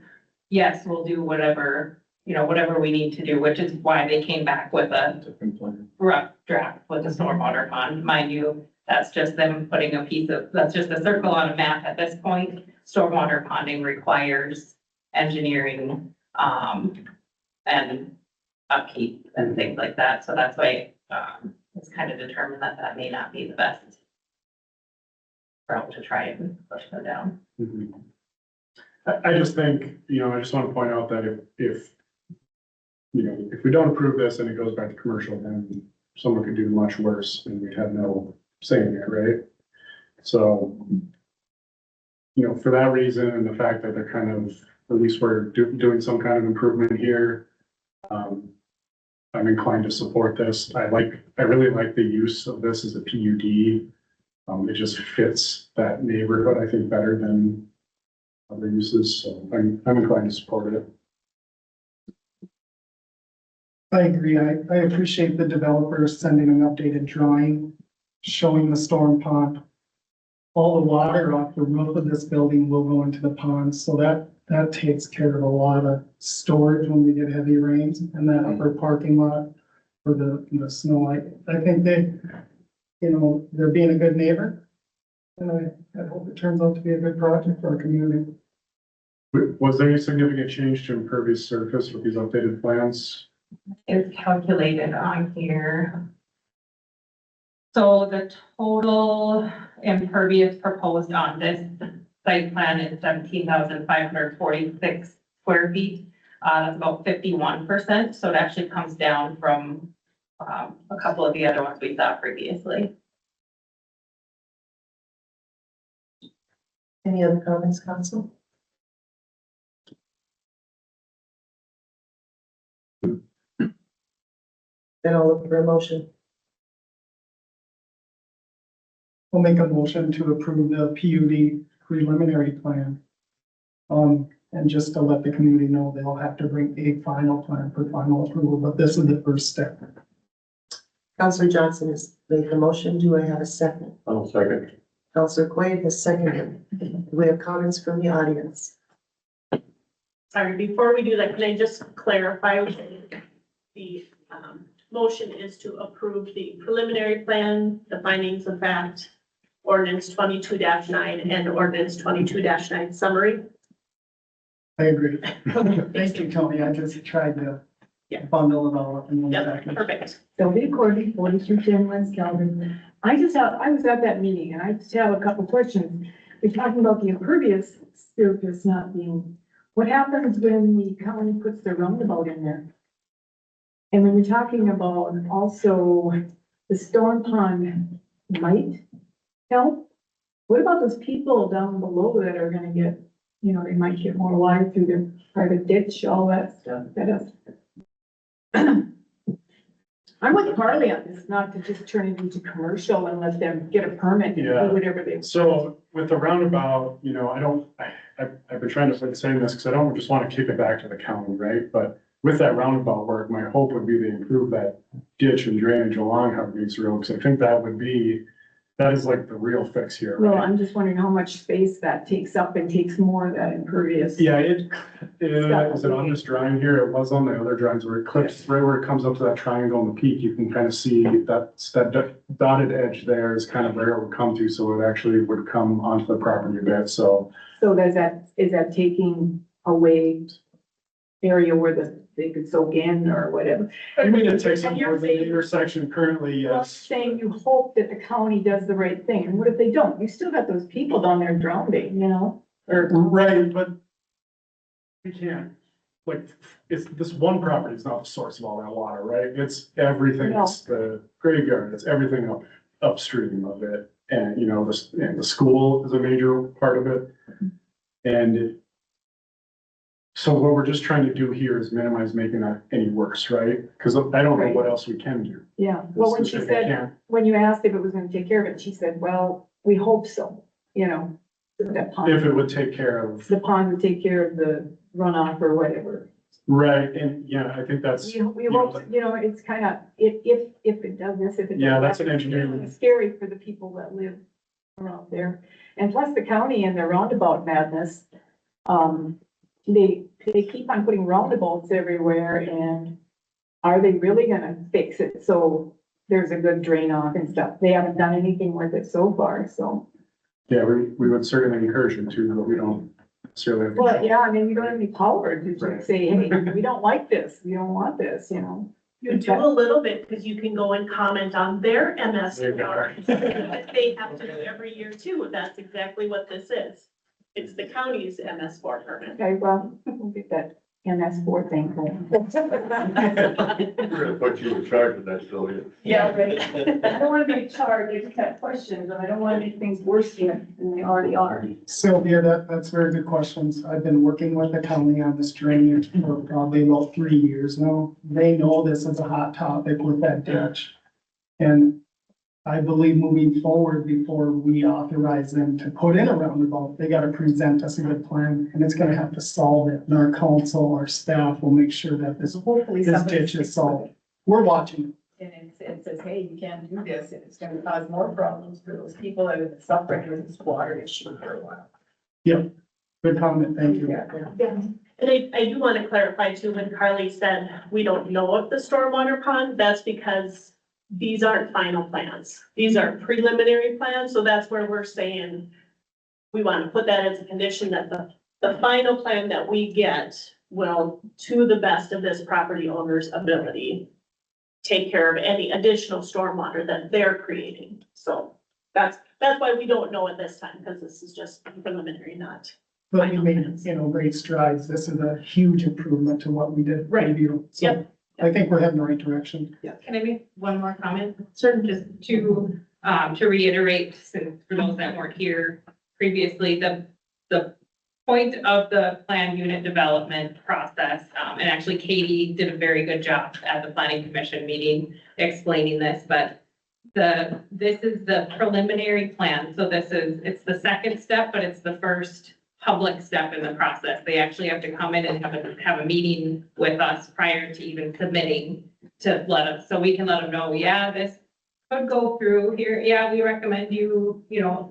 yes, we'll do whatever, whatever we need to do, which is why they came back with a Different plan. rough draft with a stormwater pond. Mind you, that's just them putting that's just a circle on a map at this point. Stormwater ponding requires engineering, and upkeep and things like that. So that's why, it's kind of determined that that may not be the best route to try and push them down. Mhm. I just think, I just want to point out that if we don't approve this and it goes back to commercial, then someone could do much worse and we'd have no say in it, right? So, for that reason and the fact that they're kind of, at least we're doing some kind of improvement here, I'm inclined to support this. I really like the use of this as a PUD. It just fits that neighborhood, I think, better than other uses, so I'm inclined to support it. I agree. I appreciate the developer sending an updated drawing showing the storm pond. All the water off the roof of this building will go into the pond, so that takes care of a lot of storage when we get heavy rains and that upper parking lot for the snow. I think they're being a good neighbor. And I hope it turns out to be a good project for our community. Was there any significant change to impervious surface with these updated plans? It's calculated on here. So the total impervious proposed on this site plan is 17,546 square feet. That's about 51%. So it actually comes down from a couple of the other ones we saw previously. Any other comments, council? Then I'll look for a motion. We'll make a motion to approve the PUD preliminary plan. And just to let the community know, they'll have to bring a final plan for final approval, but this is the first step. Councilor Johnson has made the motion. Do I have a second? I'll second. Councilor Quaid has seconded. Do we have comments from the audience? Sorry, before we do that, can I just clarify? The motion is to approve the preliminary plan, the findings of fact, ordinance 22-9 and ordinance 22-9 summary. I agree. Thank you, Tony. I just tried to bundle it all up in one Yep, package. perfect. Sylvia Corby, 4210 West Calvin. I was at that meeting and I just have a couple questions. We're talking about the impervious surface not being, what happens when the county puts their roundabout in there? And when we're talking about also the storm pond might help, what about those people down below that are gonna get, they might get more water through their private ditch, all that stuff, I'm with Carly on this, not to just turn it into commercial and let them get a permit and Yeah. do whatever they. So with the roundabout, I've been trying to avoid saying this because I don't just want to kick it back to the county, right? But with that roundabout work, my hope would be to improve that ditch and drainage along Harvey's Road, because I think that is like the real fix here, Well, right? I'm just wondering how much space that takes up and takes more of that impervious. Yeah, is it on this drawing here? It was on the other drawings where it clips, right where it comes up to that triangle on the peak, you can kind of see that dotted edge there is kind of where it would come to, so it actually would come onto the property a bit, so. So is that taking away area where they could soak in or whatever? I mean, it takes And up you're more than the saying- intersection currently, Well, I'm yes. saying you hope that the county does the right thing, and what if they don't? You still got those people down there drowning, or. Right, but we can't, it's, this one property is not the source of all that water, right? It's everything, it's the graveyard, it's everything upstream of it. And, the school is a major part of it. And so what we're just trying to do here is minimize making that any worse, right? Because I don't know what else we can do. Yeah, well, when she I said, can't- when you asked if it was gonna take care of it, she said, well, we hope so, that If pond, it would take care of, the pond would take care of the runoff or whatever. Right, and yeah, I think that's, We hope, you know, it's kind of, if it does this, if it does. Yeah, that's that, an engineering- it's scary for the people that live around there. And plus the county and their roundabout madness, they keep on putting roundabouts everywhere, and are they really gonna fix it? So there's a good drain off and stuff. They haven't done anything with it so far, so. yeah, we would certainly encourage them to, but we don't necessarily have. Well, yeah, I mean, you don't have any power to Right. just say, hey, we don't like this, we don't want this, you know? You do a little bit, because you can go and comment on their There you MS4. go. That they have to do every year too. That's exactly what this is. It's the county's MS4 permit. Okay, well, we'll get that MS4 thing going. We're gonna put you in charge of that, Sylvia. Yeah, right. I don't wanna be charged, I just have questions, and I don't wanna make things worse here than they already are. Sylvia, that's very good questions. I've been working with the county on this drainage for probably about 3 years now. They know this is a hot topic with that ditch. And I believe moving forward, before we authorize them to put in a roundabout, they gotta present us a good plan, and it's gonna have to solve it. And our council, our staff will make sure that this Hopefully this somebody ditch is solved. We're watching. and it says, hey, you can't do this, and it's gonna cause more problems for those people that have been suffering with this water issue for a while. Yep. Good comment, thank you. Yeah. And I do want to clarify too, when Carly said we don't know of the stormwater pond, that's because these aren't final plans. These are preliminary plans, so that's where we're saying we want to put that as a condition that the final plan that we get will, to the best of this property owner's ability, take care of any additional stormwater that they're creating. So that's why we don't know at this time, because this is just preliminary, not. But we made, great strides. This is a huge improvement to what we did. Right. Preview. So Yep. I think we're heading the right direction. Can I make one more comment? Certain, just to reiterate, since for those that weren't here previously, the point of the plan unit development process, and actually Katie did a very good job at the planning commission meeting explaining this, but this is the preliminary plan. So it's the second step, but it's the first public step in the process. They actually have to come in and have a meeting with us prior to even submitting to let us, so we can let them know, yeah, this could go through here. Yeah, we recommend you,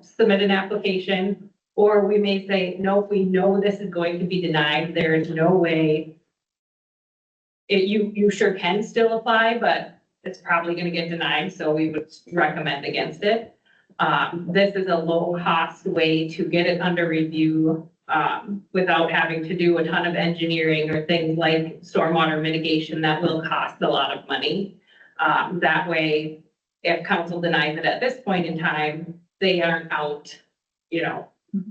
submit an application. Or we may say, no, we know this is going to be denied. There is no way. You sure can still apply, but it's probably gonna get denied, so we would recommend against it. This is a low-cost way to get it under review, without having to do a ton of engineering or things like stormwater mitigation that will cost a lot of money. That way, if council denies it at this point in time, they aren't out,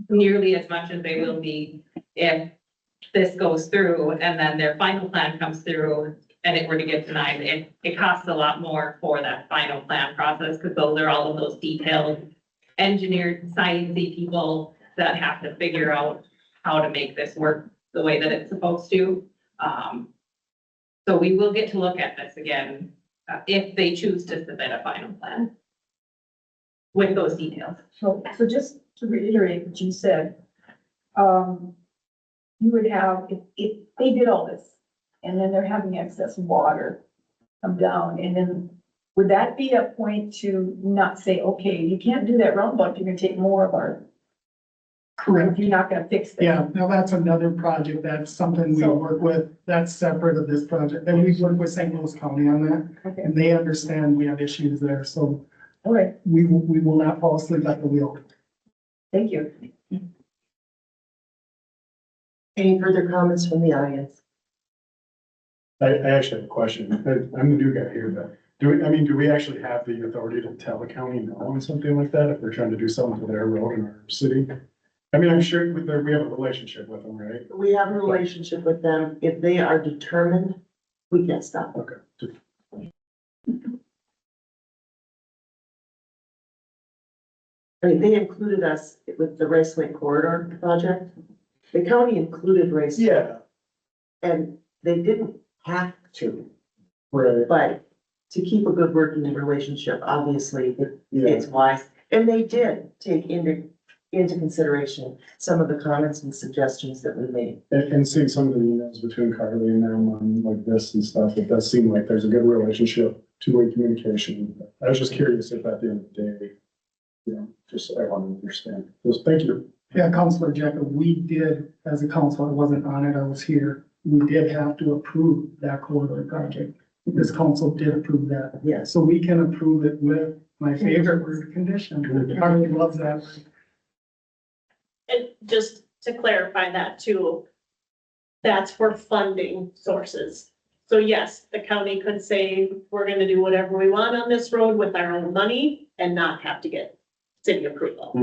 nearly as much as they will be if this goes through and then their final plan comes through and it were to get denied. It costs a lot more for that final plan process, because those are all of those detailed engineered sciencey people that have to figure out how to make this work the way that it's supposed to. So we will get to look at this again, if they choose to submit a final plan with those details. So just to reiterate what you said, you would have, if they did all this, and then they're having excess water come down, and then would that be a point to not say, okay, you can't do that roundabout, you're gonna take more of our, Correct. if you're not gonna fix this? Yeah, now that's another project. That's something we So- work with. That's separate of this project. And we work with St. Louis County on that. Okay, And they understand we have issues there. So all right, we will not fall asleep at the wheel. thank you. Any further comments from the audience? I actually have a question. I'm the new guy here, but do we actually have the authority to tell the county no on something like that if they're trying to do something to their road in our city? I mean, I'm sure we have a relationship with them, right? We have a relationship with them. If they are determined, we can stop. Okay. I mean, they included us with the Raceway Corridor project. The county included Raceway. Yeah. And they didn't have to, Right. but to keep a good working relationship, obviously, Yeah. it's wise. And they did take into into consideration some of the comments and suggestions that we made. And seeing some of the emails between Carly and them on like this and stuff, it does seem like there's a good relationship, two-way communication. I was just curious if at the end of the day, you know, just I want to understand. Just thank you. Yeah, Counselor Jekyll, we did, as a council, I wasn't on it, I was here. We did have to approve that corridor project. This council did approve that. Yes. So we can approve it with my favorite word, condition. Harley loves that. And just to clarify that too, that's for funding sources. So yes, the county could say, we're gonna do whatever we want on this road with our own money and not have to get city approval.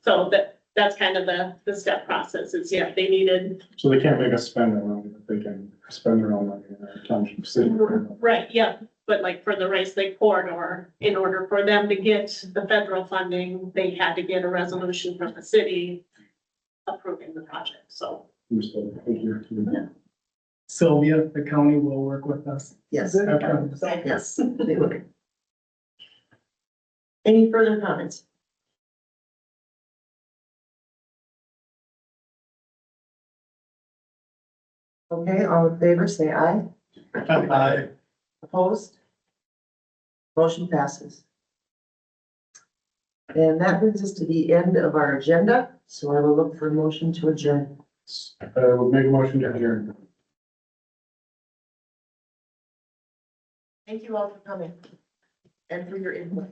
So that's kind of the step process is, yeah, they needed. So they can't make us spend their money, but they can spend their own money in our township city. Right, yeah, but like for the Rice Lake corridor, in order for them to get the federal funding, they had to get a resolution from the city approving the project, so. Understood. Thank you. Sylvia, the county will work with us. Yes, I promise. yes, they would. Any further comments? Okay, all in favor, say aye. Aye. Opposed? Motion passes. And that brings us to the end of our agenda, so I will look for a motion to adjourn. We'll make a motion to adjourn. Thank you all for coming and for your input.